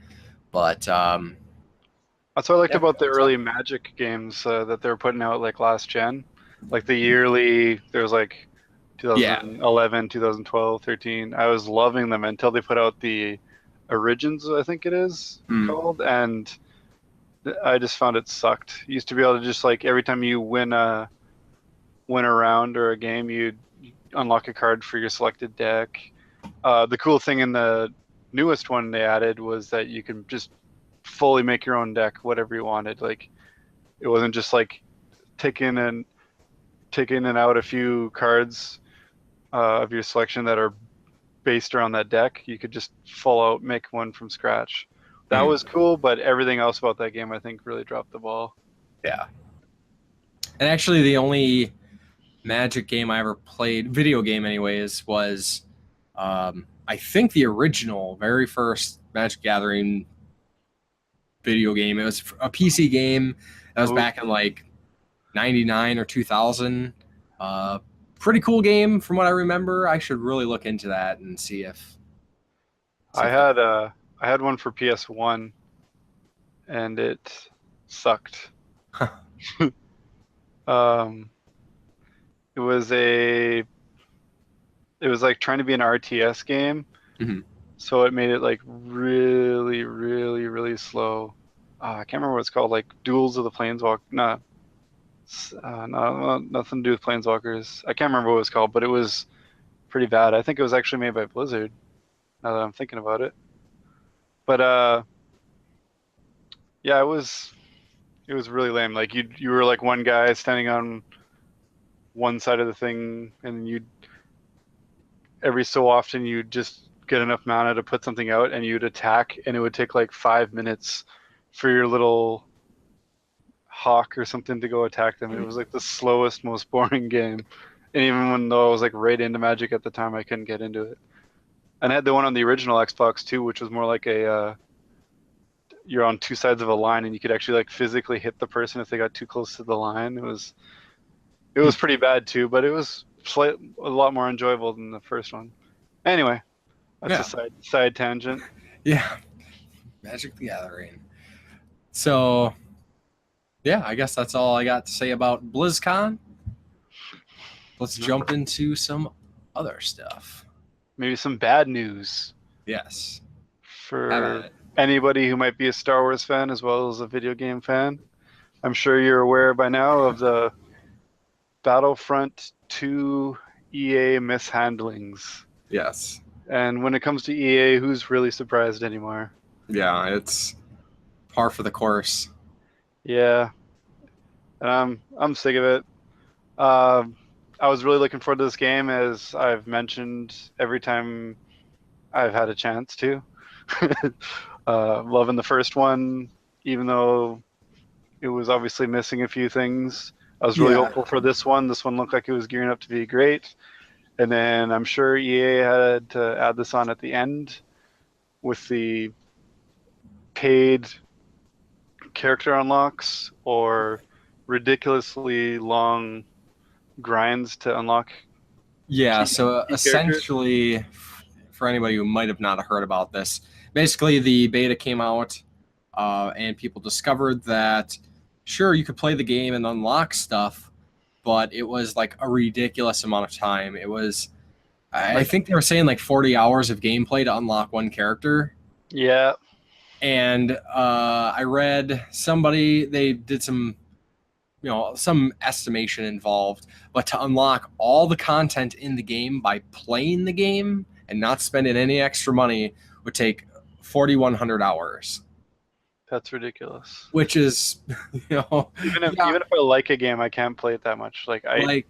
But that's what I liked about the early Magic games that they were putting out like last gen, like the yearly. There was like 2011, 2012, 13. I was loving them until they put out the Origins, I think it is called, and I just found it sucked. You used to be able to just like every time you win a round or a game, you'd unlock a card for your selected deck. The cool thing in the newest one they added was that you can just fully make your own deck, whatever you wanted. Like, it wasn't just like taking in and out a few cards of your selection that are based around that deck. You could just full out make one from scratch. That was cool, but everything else about that game I think really dropped the ball. Yeah. And actually the only Magic game I ever played, video game anyways, was I think the original, very first Magic Gathering video game. It was a PC game that was back in like 99 or 2000. Pretty cool game from what I remember. I should really look into that and see if I had one for PS1 and it sucked. It was like trying to be an RTS game. Mhm. So it made it like really, really, really slow. I can't remember what it's called, like Duels of the Planeswalker. No, nothing to do with Planeswalkers. I can't remember what it was called, but it was pretty bad. I think it was actually made by Blizzard, now that I'm thinking about it. But yeah, it was really lame. Like you were like one guy standing on one side of the thing, and you'd every so often you'd just get enough mana to put something out, and you'd attack, and it would take like 5 minutes for your little hawk or something to go attack them. It was like the slowest, most boring game. And even when though I was like right into Magic at the time, I couldn't get into it. And I had the one on the original Xbox too, which was more like you're on two sides of a line, and you could actually like physically hit the person if they got too close to the line. It was pretty bad too, but it was a lot more enjoyable than the first one. Anyway, that's a side tangent. Yeah, Magic the Gathering. So, yeah, I guess that's all I got to say about BlizzCon. Let's jump into some other stuff. Maybe some bad news. Yes. For anybody who might be a Star Wars fan as well as a video game fan. I'm sure you're aware by now of the Battlefront 2 EA mishandlings. Yes. And when it comes to EA, who's really surprised anymore? Yeah, it's par for the course. Yeah. I'm sick of it. I was really looking forward to this game, as I've mentioned every time I've had a chance to. Loving the first one, even though it was obviously missing a few things. I was really hopeful for this one. This one looked like it was gearing up to be great. And then I'm sure EA had to add this on at the end with the paid character unlocks or ridiculously long grinds to unlock. Yeah, so essentially, for anybody who might have not heard about this, basically the beta came out and people discovered that, sure, you could play the game and unlock stuff, but it was like a ridiculous amount of time. It was, I think they were saying like 40 hours of gameplay to unlock one character. Yeah. And I read somebody, they did some estimation involved, but to unlock all the content in the game by playing the game and not spending any extra money would take 4,100 hours. That's ridiculous. Which is, even if I like a game, I can't play it that much. I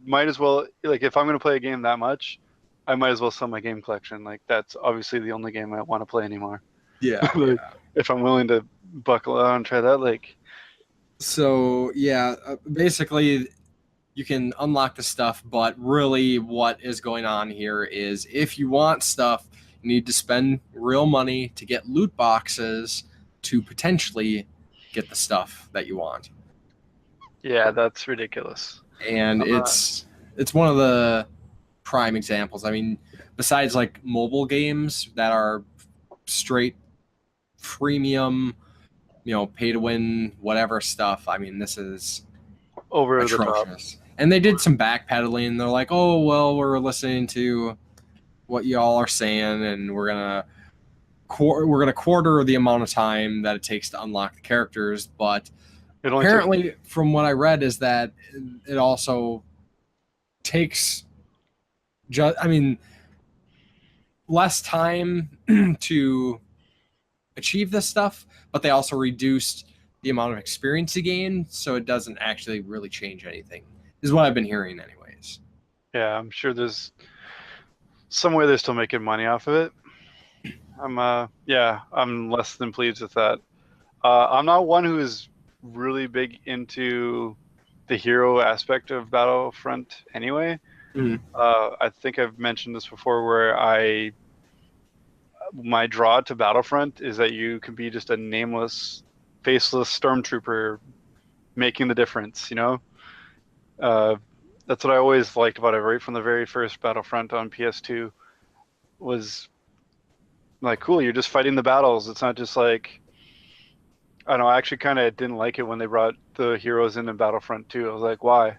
might as well, like, if I'm going to play a game that much, I might as well sell my game collection. Like, that's obviously the only game I want to play anymore. Yeah. If I'm willing to buckle out and try that, like. So, basically, you can unlock the stuff, but really what is going on here is if you want stuff, you need to spend real money to get loot boxes to potentially get the stuff that you want. Yeah, that's ridiculous. And it's one of the prime examples. I mean, besides like mobile games that are straight freemium, pay to win, whatever stuff. I mean, this is over atrocious. And they did some backpedaling. They're like, oh, well, we're listening to what y'all are saying, and we're gonna quarter the amount of time that it takes to unlock the characters. But apparently, from what I read, is that it also takes less time to achieve this stuff, but they also reduced the amount of experience you gain, so it doesn't actually really change anything, is what I've been hearing anyways. Yeah, I'm sure there's some way they're still making money off of it. I'm less than pleased with that. I'm not one who is really big into the hero aspect of Battlefront anyway. Mhm. I think I've mentioned this before, where my draw to Battlefront is that you can be just a nameless, faceless stormtrooper making the difference. Uh, that's what I always liked about it, right from the very first Battlefront on PS2. Was like, cool, you're just fighting the battles. It's not just like, I don't know. I actually kind of didn't like it when they brought the heroes in Battlefront 2. I was like, why?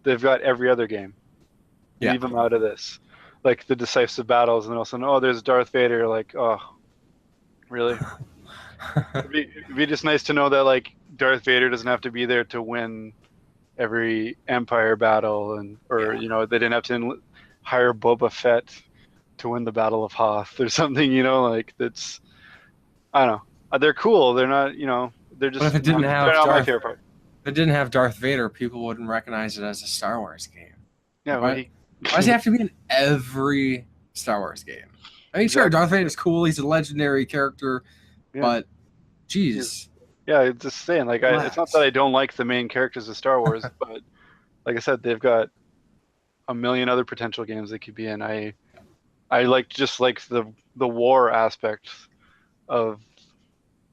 They've got every other game. Yeah. Leave them out of this. Like the decisive battles, and then all of a sudden, oh, there's Darth Vader. Like, oh, really? It'd be just nice to know that like Darth Vader doesn't have to be there to win every Empire battle, or they didn't have to hire Boba Fett to win the Battle of Hoth or something. Like that's, I don't know. They're cool. They're not. They're just. But if it didn't have they're not my Darth, favorite part. if it didn't have Darth Vader, people wouldn't recognize it as a Star Wars game. Yeah. Why does he have to be in every Star Wars game? I mean, sure, Exactly. Darth Vader's cool. He's a legendary character, Yeah. but geez. Yeah, it's just saying. Like, it's not that I don't like the main characters of Star Wars, but like I said, they've got a million other potential games they could be in. I like the war aspect of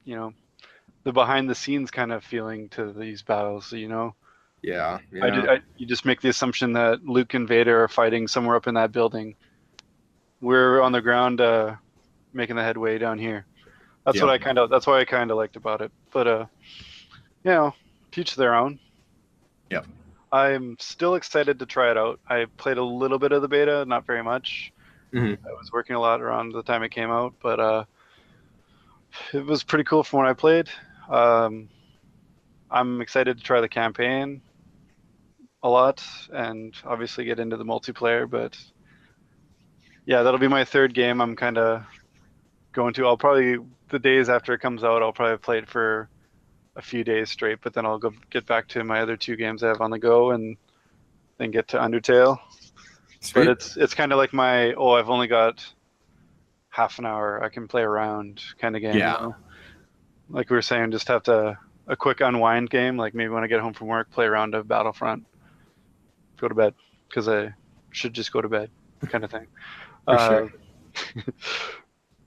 the behind the scenes kind of feeling to these battles. Yeah. You just make the assumption that Luke and Vader are fighting somewhere up in that building. We're on the ground, making the headway down here. That's what that's why I kind of liked about it. But teach their own. Yep. I'm still excited to try it out. I played a little bit of the beta, not very much. Mm-hmm. I was working a lot around the time it came out, but it was pretty cool from what I played. I'm excited to try the campaign a lot, and obviously get into the multiplayer. But yeah, that'll be my third game. I'm kind of going to. I'll probably, the days after it comes out, I'll probably play it for a few days straight, but then I'll get back to my other two games I have on the go, and then get to Undertale. Sweet. But it's kind of like I've only got half an hour, I can play around kind of game. Yeah. Like we were saying, just have a quick unwind game. Like maybe when I get home from work, play a round of Battlefront, go to bed, because I should just go to bed, kind of thing. For sure.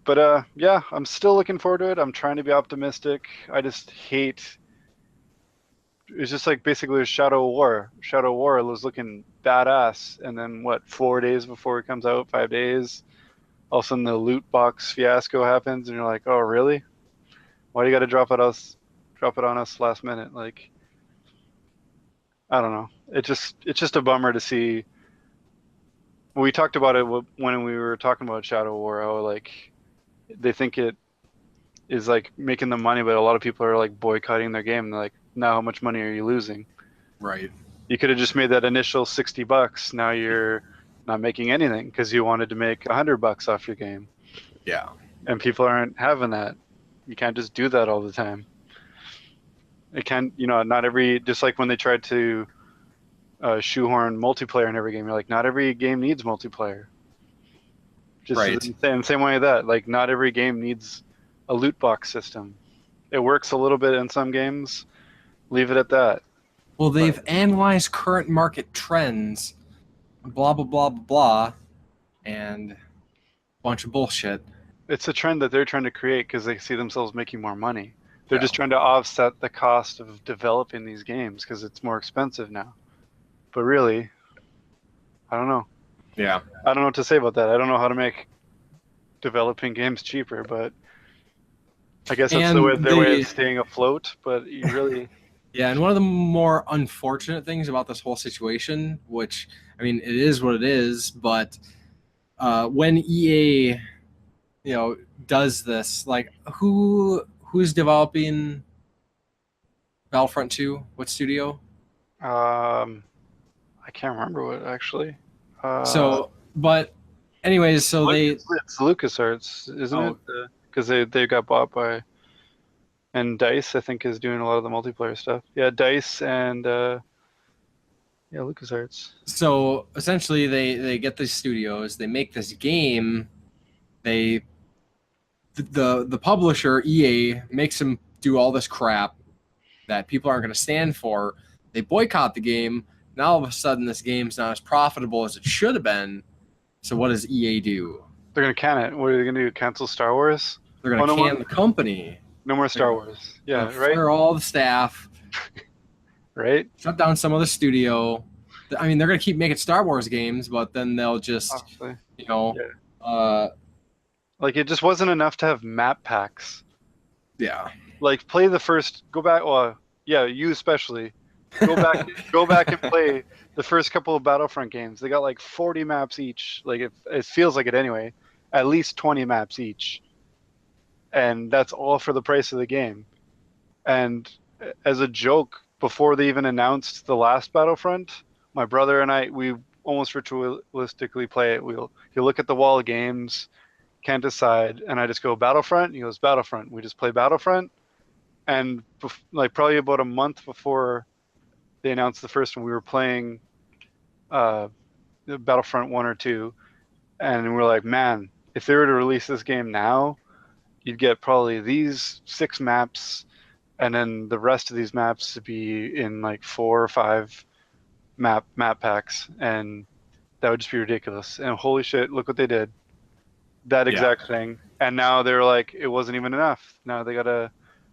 But yeah, I'm still looking forward to it. I'm trying to be optimistic. I just hate. It's just like basically Shadow of War. Shadow of War was looking badass, and then 4 days before it comes out, 5 days, all of a sudden the loot box fiasco happens, and you're like, oh really? Why do you got to drop it on us last minute? Like, I don't know. It's just a bummer to see. We talked about it when we were talking about Shadow of War. How like they think it is like making them money, but a lot of people are like boycotting their game. And they're like, now how much money are you losing? Right. You could have just made that initial $60. Now you're not making anything because you wanted to make $100 off your game. Yeah. And people aren't having that. You can't just do that all the time. It can't, not every, just like when they tried to shoehorn multiplayer in every game, you're like, not every game needs multiplayer. Just right. Same way that, like, not every game needs a loot box system. It works a little bit in some games. Leave it at that. Well, they've analyzed current market trends, blah, blah, blah, blah, blah, and a bunch of bullshit. It's a trend that they're trying to create because they see themselves making more money. They're just trying to offset the cost of developing these games because it's more expensive now. But really, I don't know. Yeah. I don't know what to say about that. I don't know how to make developing games cheaper, but I guess that's their way of staying afloat. But you really... Yeah, and one of the more unfortunate things about this whole situation, which, I mean, it is what it is, but when EA, does this, like, who's developing Battlefront 2? What studio? I can't remember what, actually. But anyways, so it's LucasArts, isn't it? Because they got bought by, and DICE, I think, is doing a lot of the multiplayer stuff. Yeah, DICE and LucasArts. So essentially, they get these studios, they make this game, the publisher EA makes them do all this crap that people aren't going to stand for. They boycott the game. Now all of a sudden, this game's not as profitable as it should have been. So what does EA do? They're gonna can it. What are they gonna do? Cancel Star Wars? They're going to can the company. No more Star Wars. Yeah, right. Fire all the staff. Right. Shut down some other studio. I mean, they're going to keep making Star Wars games, but then they'll just, Honestly. like it just wasn't enough to have map packs. Yeah. Like play the first. Go back. Well, yeah, you especially. Go back. Go back and play the first couple of Battlefront games. They got like 40 maps each. Like it feels like it anyway. At least 20 maps each. And that's all for the price of the game. And as a joke, before they even announced the last Battlefront, my brother and we almost ritualistically play it. He'll look at the wall of games, can't decide, and I just go Battlefront. He goes Battlefront. We just play Battlefront, and like probably about a month before they announced the first one, we were playing Battlefront 1 or 2, and we're like, man, if they were to release this game now, you'd get probably these 6 maps, and then the rest of these maps to be in like 4 or 5 map packs, and that would just be ridiculous. And holy shit, look what they did. That exact thing. And now they're like, it wasn't even enough. Now they gotta,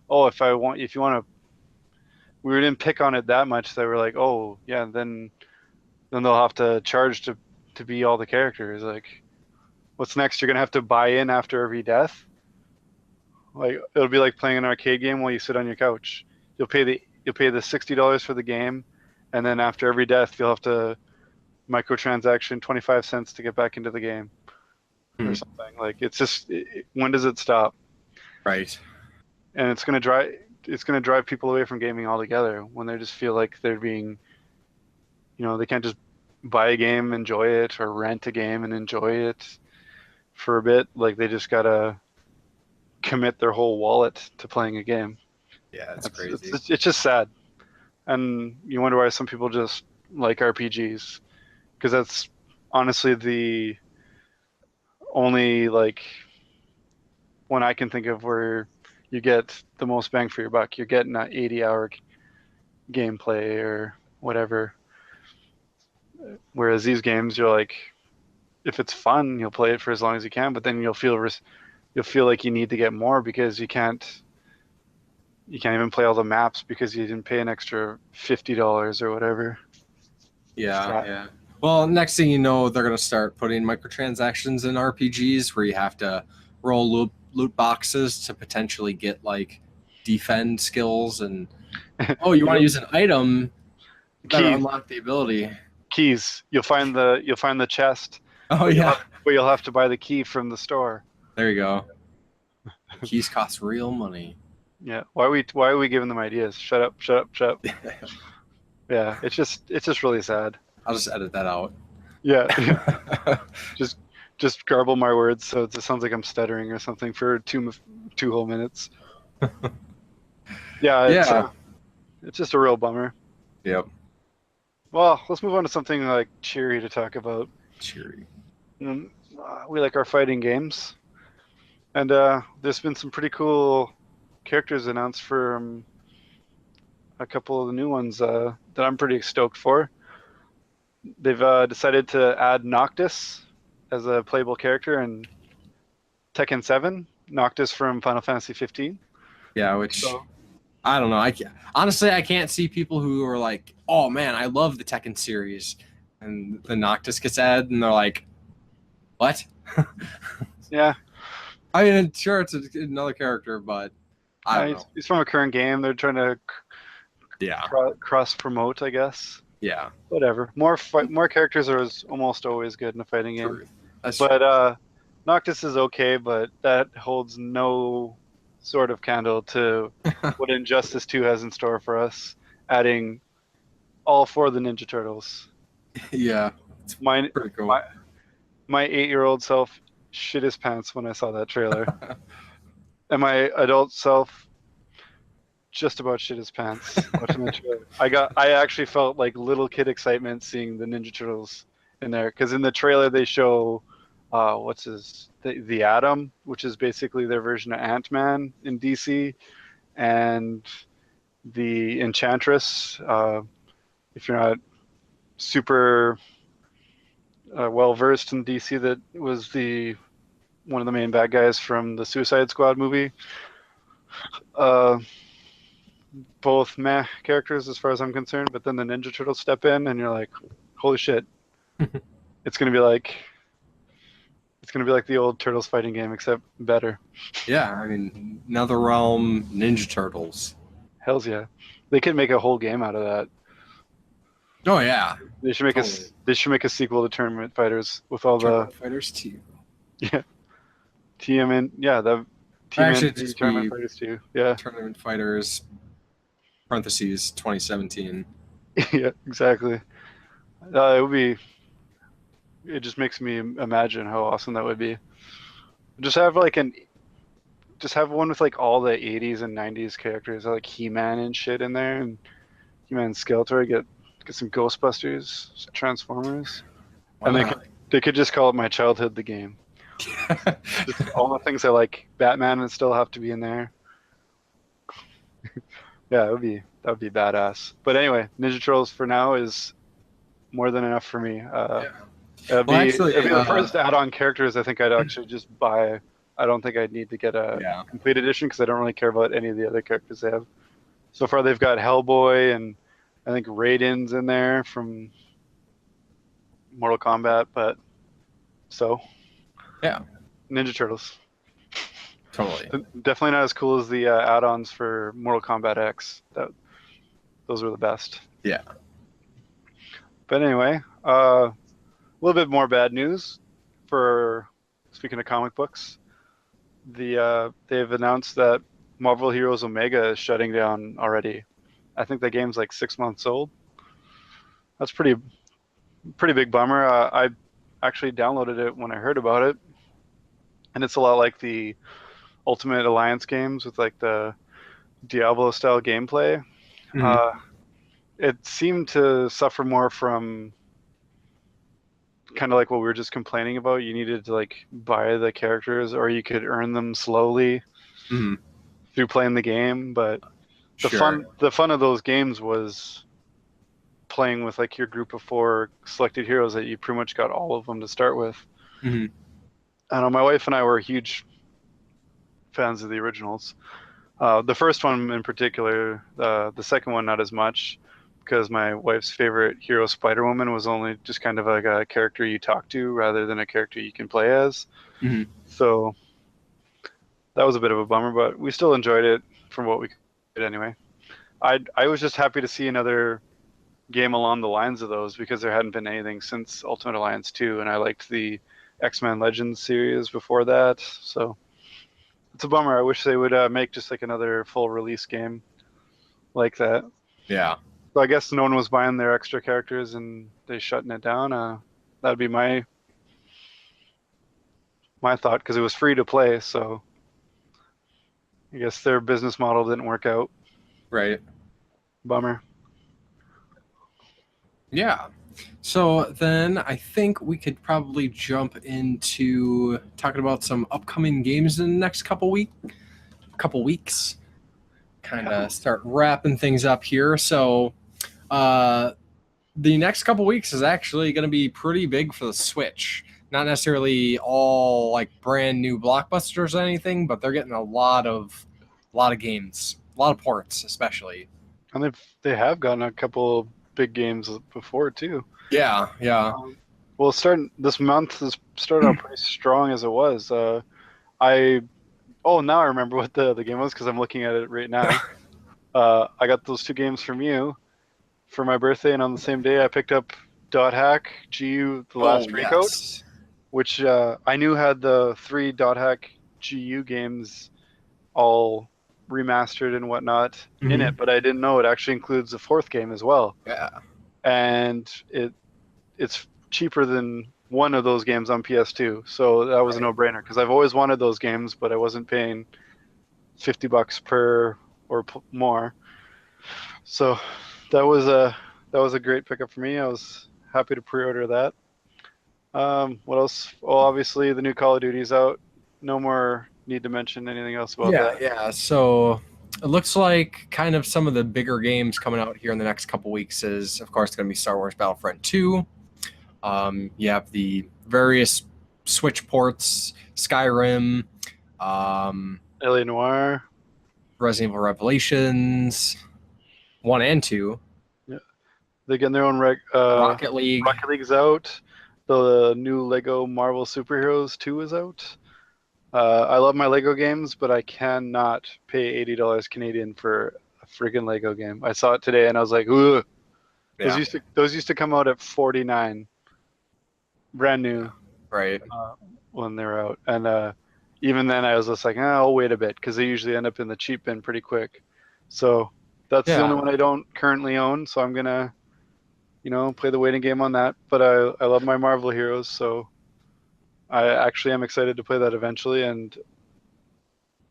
if you want to, we didn't pick on it that much. They were like, oh yeah, then they'll have to charge to be all the characters. Like, what's next? You're gonna have to buy in after every death. Like, it'll be like playing an arcade game while you sit on your couch. You'll pay the $60 for the game, and then after every death, you'll have to microtransaction 25 cents to get back into the game, or something. Like, it's just, when does it stop? Right. And it's gonna drive people away from gaming altogether when they just feel like they're being, they can't just buy a game, enjoy it, or rent a game and enjoy it for a bit. Like, they just gotta commit their whole wallet to playing a game. Yeah, it's crazy. It's just sad. And you wonder why some people just like RPGs, because that's honestly the only like one I can think of where you get the most bang for your buck. You're getting that 80-hour gameplay or whatever. Whereas these games, you're like, if it's fun, you'll play it for as long as you can, but then you'll feel like you need to get more because you can't even play all the maps because you didn't pay an extra $50 or whatever. Yeah. Well, next thing you know, they're going to start putting microtransactions in RPGs where you have to roll loot boxes to potentially get like defend skills, and you want to use an item, you better unlock the ability. Keys. You'll find the chest. Oh yeah. But you'll have to buy the key from the store. There you go. Keys cost real money. Yeah. Why are we giving them ideas? Shut up. Yeah. It's just really sad. I'll just edit that out. Yeah. just garble my words so it sounds like I'm stuttering or something for two whole minutes. Yeah. It's just a real bummer. Yep. Well, let's move on to something like cheery to talk about. Cheery. We like our fighting games. And there's been some pretty cool characters announced for a couple of the new ones that I'm pretty stoked for. They've decided to add Noctis as a playable character in Tekken 7. Noctis from Final Fantasy 15. Yeah, which I don't know. I can't see people who are like, oh man, I love the Tekken series, and the Noctis gets added, and they're like, what? Yeah. I mean, sure, it's another character, but I don't know. He's from a current game. They're trying to cross promote, I guess. Yeah. Whatever. More characters are almost always good in a fighting game. That's but Noctis is okay, but that holds no sort of candle to what Injustice 2 has in store for us, adding all 4 of the Ninja Turtles. Yeah. It's pretty cool. My 8-year-old self shit his pants when I saw that trailer. And my adult self just about shit his pants watching that trailer. I actually felt like little kid excitement seeing the Ninja Turtles in there, because in the trailer they show the Atom, which is basically their version of Ant-Man in DC, and the Enchantress. If you're not super well versed in DC that was one of the main bad guys from the Suicide Squad movie. Both meh characters as far as I'm concerned, but then the Ninja Turtles step in, and you're like, holy shit! It's gonna be like the old Turtles fighting game, except better. Yeah, I mean, NetherRealm Ninja Turtles. Hells yeah! They could make a whole game out of that. Oh yeah, They should make totally. they should make a sequel to Tournament Fighters with all Tournament Fighters 2. the TMN Actually, it'd just Tournament be Fighters 2. Yeah. Tournament Fighters parentheses 2017. Yeah, exactly. It just makes me imagine how awesome that would be. Just have one with like all the 80s and 90s characters, like He-Man and shit in there, and He-Man, Skeletor. Get some Ghostbusters, some Transformers, and they could just call it My Childhood the Game. Just all the things I like. Batman would still have to be in there. Yeah, that would be badass. But anyway, Ninja Turtles for now is more than enough for me. It'd be the first add-on characters I think I'd actually just buy. I don't think I'd need to get a complete edition because I don't really care about any of the other characters they have. So far, they've got Hellboy and I think Raiden's in there from Mortal Kombat, but yeah, Ninja Turtles. Totally. Definitely not as cool as the add-ons for Mortal Kombat X. Those were the best. Yeah. But anyway, a little bit more bad news for speaking of comic books. They've announced that Marvel Heroes Omega is shutting down already. I think the game's like 6 months old. That's pretty big bummer. I actually downloaded it when I heard about it, and it's a lot like the Ultimate Alliance games with like the Diablo style gameplay. Mm-hmm. It seemed to suffer more from kind of like what we were just complaining about. You needed to like buy the characters, or you could earn them slowly through playing the game. But the fun of those games was playing with like your group of 4 selected heroes that you pretty much got all of them to start with. Mm-hmm. I know my wife and I were huge fans of the originals. The first one in particular, the second one not as much, because my wife's favorite hero, Spider-Woman, was only just kind of like a character you talk to rather than a character you can play as. Mm-hmm. So that was a bit of a bummer, but we still enjoyed it from what we could anyway. I was just happy to see another game along the lines of those because there hadn't been anything since Ultimate Alliance 2, and I liked the X-Men Legends series before that, so it's a bummer. I wish they would make just like another full release game like that. Yeah. So I guess no one was buying their extra characters and they shutting it down. That'd be my thought, because it was free to play, so I guess their business model didn't work out. Right. Bummer. Yeah. So then I think we could probably jump into talking about some upcoming games in the next couple weeks. Kind of start wrapping things up here. So the next couple weeks is actually going to be pretty big for the Switch. Not necessarily all like brand new blockbusters or anything, but they're getting a lot of games, a lot of ports, especially. And they have gotten a couple big games before too. Yeah. Well, this month has started out pretty strong as it was. Now I remember what the game was because I'm looking at it right now. I got those 2 games from you for my birthday, and on the same day I picked up Dot Hack GU The Last Recode, yes. which I knew had the 3 Dot Hack GU games all remastered and whatnot in it, but I didn't know it actually includes the 4th game as well. Yeah. And it's cheaper than one of those games on PS2, so that was a no-brainer because I've always wanted those games, but I wasn't paying $50 per or more. So that was a great pickup for me. I was happy to pre-order that. What else? Well, obviously the new Call of Duty's out. No more need to mention anything else about that. Yeah. So It looks like kind of some of the bigger games coming out here in the next couple weeks is, of course, going to be Star Wars Battlefront 2. You have the various Switch ports, Skyrim, L.A. Noire. Resident Evil Revelations 1 and 2, Yeah. They're getting their own Rocket League. Rocket League's out. The new Lego Marvel Superheroes 2 is out. I love my Lego games, but I cannot pay $80 Canadian for a freaking Lego game. I saw it today and I was like, ugh. Yeah, Those used to come out at $49, brand new, right. when they were out. And even then, I was just like, I'll wait a bit because they usually end up in the cheap bin pretty quick. So that's the Yeah. only one I don't currently own. So I'm gonna, play the waiting game on that. But I love my Marvel heroes, so I actually am excited to play that eventually. And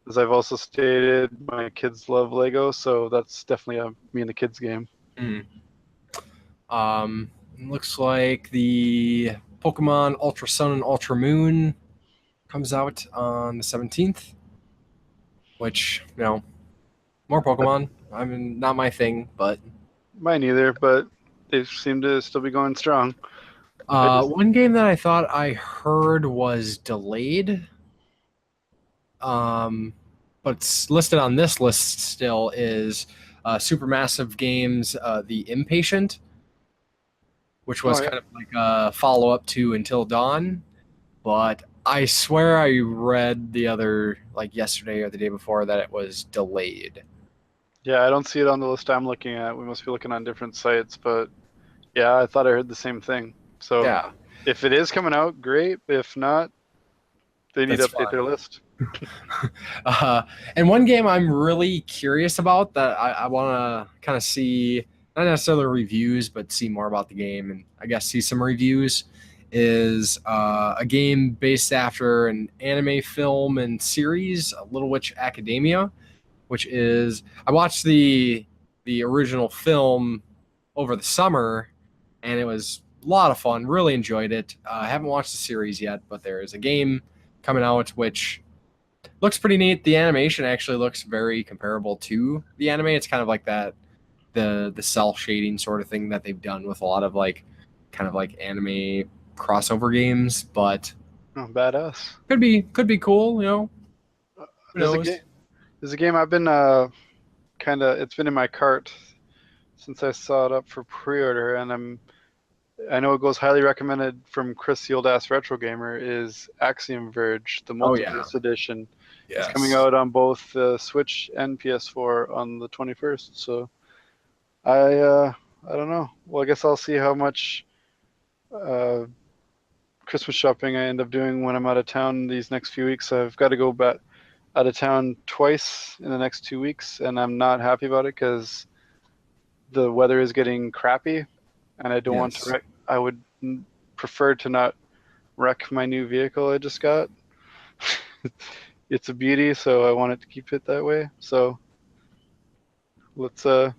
as I've also stated, my kids love Lego, so that's definitely a me and the kids game. Looks like the Pokemon Ultra Sun and Ultra Moon comes out on the 17th, which, more Pokemon. I mean, not my thing, but Mine either, but they seem to still be going strong. I just- one game that I thought I heard was delayed, but it's listed on this list still, is Supermassive Games, The Impatient, which was Oh, yeah. kind of like a follow-up to Until Dawn. But I swear I read yesterday or the day before, that it was delayed. Yeah, I don't see it on the list I'm looking at. We must be looking on different sites, but yeah, I thought I heard the same thing. So Yeah, if it is coming out, great. If not, they need That's to update their list. and one game I'm really curious about that I want to kind of see, not necessarily reviews, but see more about the game, and I guess see some reviews, is a game based after an anime film and series, Little Witch Academia, which is, I watched the original film over the summer, and it was a lot of fun. Really enjoyed it. I haven't watched the series yet, but there is a game coming out which looks pretty neat. The animation actually looks very comparable to the anime. It's kind of like that, the cell shading sort of thing that they've done with a lot of kind of like anime crossover games, but Oh, badass. could be cool, Who There's a knows? game. There's a game I've been it's been in my cart since I saw it up for pre-order, and I know it goes highly recommended from Chris, the old ass retro gamer, is Axiom Verge, the Oh, yeah. multiverse edition. Yes. It's coming out on both the Switch and PS4 on the 21st. So I don't know. Well, I guess I'll see how much Christmas shopping I end up doing when I'm out of town these next few weeks. I've got to go back out of town twice in the next 2 weeks, and I'm not happy about it because the weather is getting crappy, and I don't want Yes. to wreck. I would prefer to not wreck my new vehicle I just got. It's a beauty, so I wanted to keep it that way. So let's hope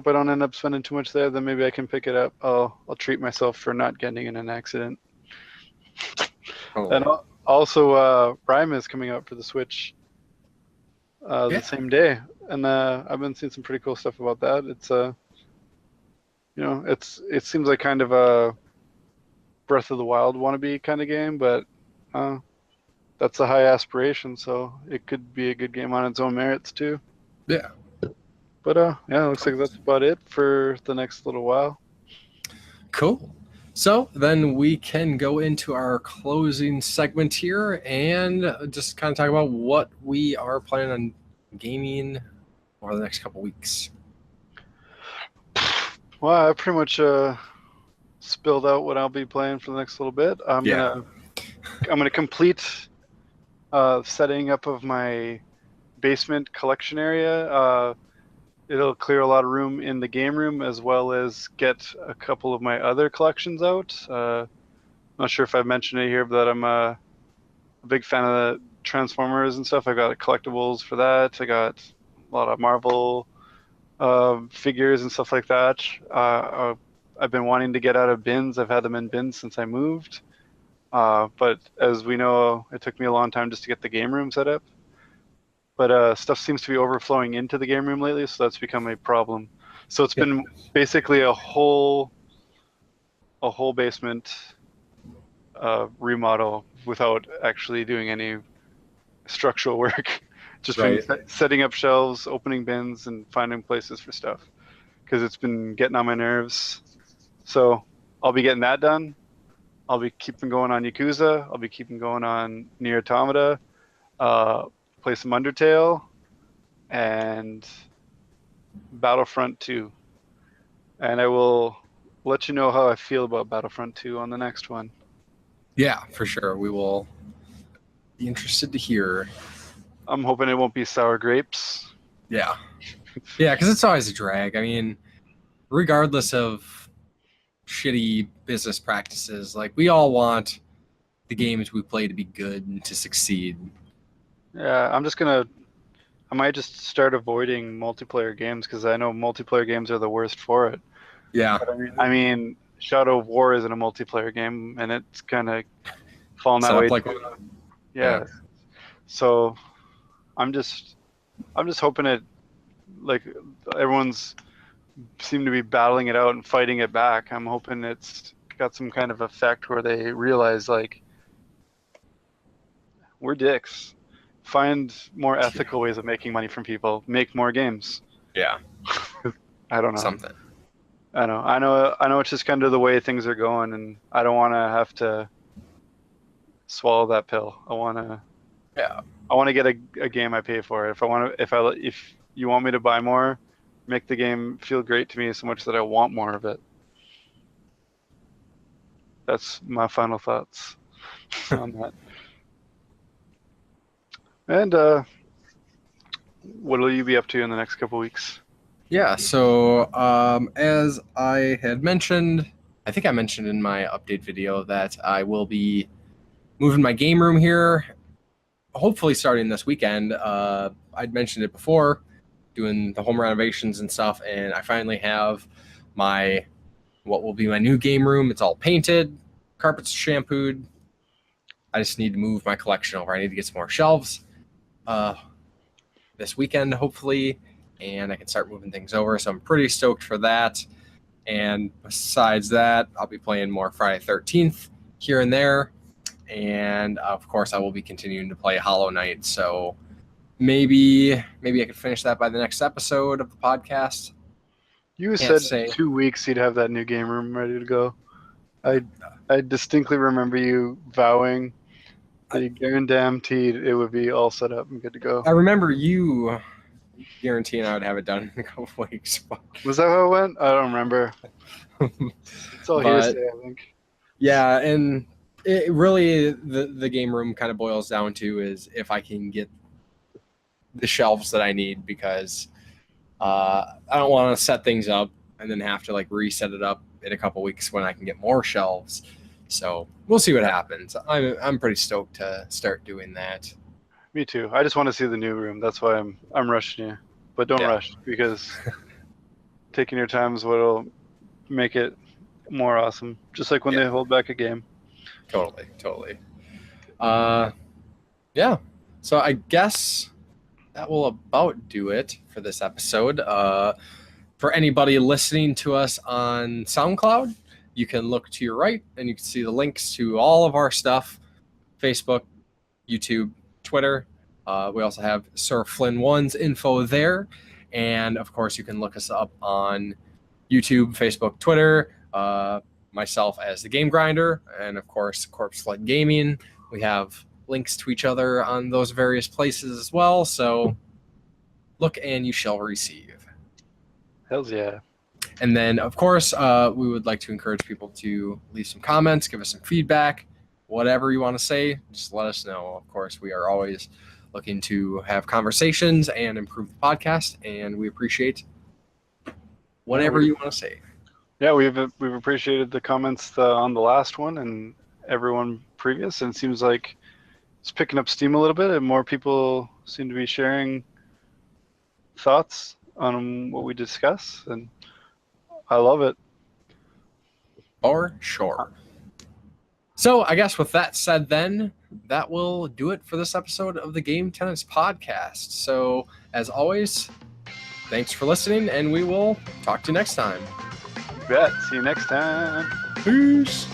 I don't end up spending too much there. Then maybe I can pick it up. I'll treat myself for not getting in an accident. Oh, And also, Rhyme is coming out for the Switch Yeah. the same day, and I've been seeing some pretty cool stuff about that. It's it seems like kind of a Breath of the Wild wannabe kind of game, but that's a high aspiration, so it could be a good game on its own merits too. yeah. But yeah, it looks like that's about it for the next little while. Cool. So then we can go into our closing segment here and just kind of talk about what we are planning on gaming over the next couple weeks. Well, I pretty much spilled out what I'll be playing for the next little bit. I'm gonna complete setting up of my basement collection area. It'll clear a lot of room in the game room, as well as get a couple of my other collections out. Not sure if I've mentioned it here, but I'm a big fan of the Transformers and stuff. I got collectibles for that. I got a lot of Marvel figures and stuff like that. I've been wanting to get out of bins. I've had them in bins since I moved. But as we know, it took me a long time just to get the game room set up. but stuff seems to be overflowing into the game room lately, so that's become a problem. So it's been basically a whole basement remodel without actually doing any structural work. Just been setting up shelves, opening bins, and finding places for stuff, because it's been getting on my nerves. So I'll be getting that done. I'll be keeping going on Yakuza. I'll be keeping going on Nier Automata. Play some Undertale and Battlefront 2. And I will let you know how I feel about Battlefront 2 on the next one. Yeah, for sure. We will be interested to hear. I'm hoping it won't be sour grapes. Yeah. Yeah, because it's always a drag. I mean, regardless of shitty business practices, like, we all want the games we play to be good and to succeed. Yeah, I might just start avoiding multiplayer games, because I know multiplayer games are the worst for it. Yeah. But I mean, Shadow of War isn't a multiplayer game, and it's kind of fallen that way. Yeah. So I'm just hoping it, like, everyone's seem to be battling it out and fighting it back. I'm hoping it's got some kind of effect where they realize, like, we're dicks. Find more ethical ways of making money from people. Make more games. Yeah. I don't know. Something. I know it's just kind of the way things are going, and I don't want to have to swallow that pill. I want to get a game I pay for. If you want me to buy more, make the game feel great to me so much that I want more of it. That's my final thoughts on that. And what will you be up to in the next couple weeks? Yeah, so as I had mentioned, I think I mentioned in my update video that I will be moving my game room here, hopefully starting this weekend. I'd mentioned it before, doing the home renovations and stuff, and I finally have what will be my new game room. It's all painted, carpets shampooed. I just need to move my collection over. I need to get some more shelves this weekend, hopefully, and I can start moving things over. So I'm pretty stoked for that. And besides that, I'll be playing more Friday 13th here and there. And of course, I will be continuing to play Hollow Knight. So maybe I could finish that by the next episode of the podcast. You said 2 weeks you'd have that new game room ready to go. I distinctly remember you vowing that you guaranteed it would be all set up and good to go. I remember you guaranteeing I would have it done in a couple of weeks. Was that how it went? I don't remember. It's all hearsay, I think. Yeah, and it really, the game room kind of boils down to is if I can get the shelves that I need, because I don't want to set things up and then have to, like, reset it up in a couple weeks when I can get more shelves. So we'll see what happens. I'm pretty stoked to start doing that. Me too. I just want to see the new room. That's why I'm rushing you. But don't rush, because taking your time is what'll make it more awesome. Just like when they hold back a game. Totally. Yeah. So I guess that will about do it for this episode. For anybody listening to us on SoundCloud, you can look to your right and you can see the links to all of our stuff: Facebook, YouTube, Twitter. We also have Sir Flynn 1's info there. And of course, you can look us up on YouTube, Facebook, Twitter, myself as the Game Grinder, and of course, Corpse Flood Gaming. We have links to each other on those various places as well. So look and you shall receive. Hells yeah. And then, of course, we would like to encourage people to leave some comments, give us some feedback, whatever you want to say, just let us know. Of course, we are always looking to have conversations and improve the podcast, and we appreciate whatever you want to say. Yeah, we've appreciated the comments on the last one and everyone previous, and it seems like it's picking up steam a little bit, and more people seem to be sharing thoughts on what we discuss, and I love it. For sure. So I guess with that said then, that will do it for this episode of the Game Tenants Podcast. So, as always, thanks for listening, and we will talk to you next time. You bet. See you next time. Peace.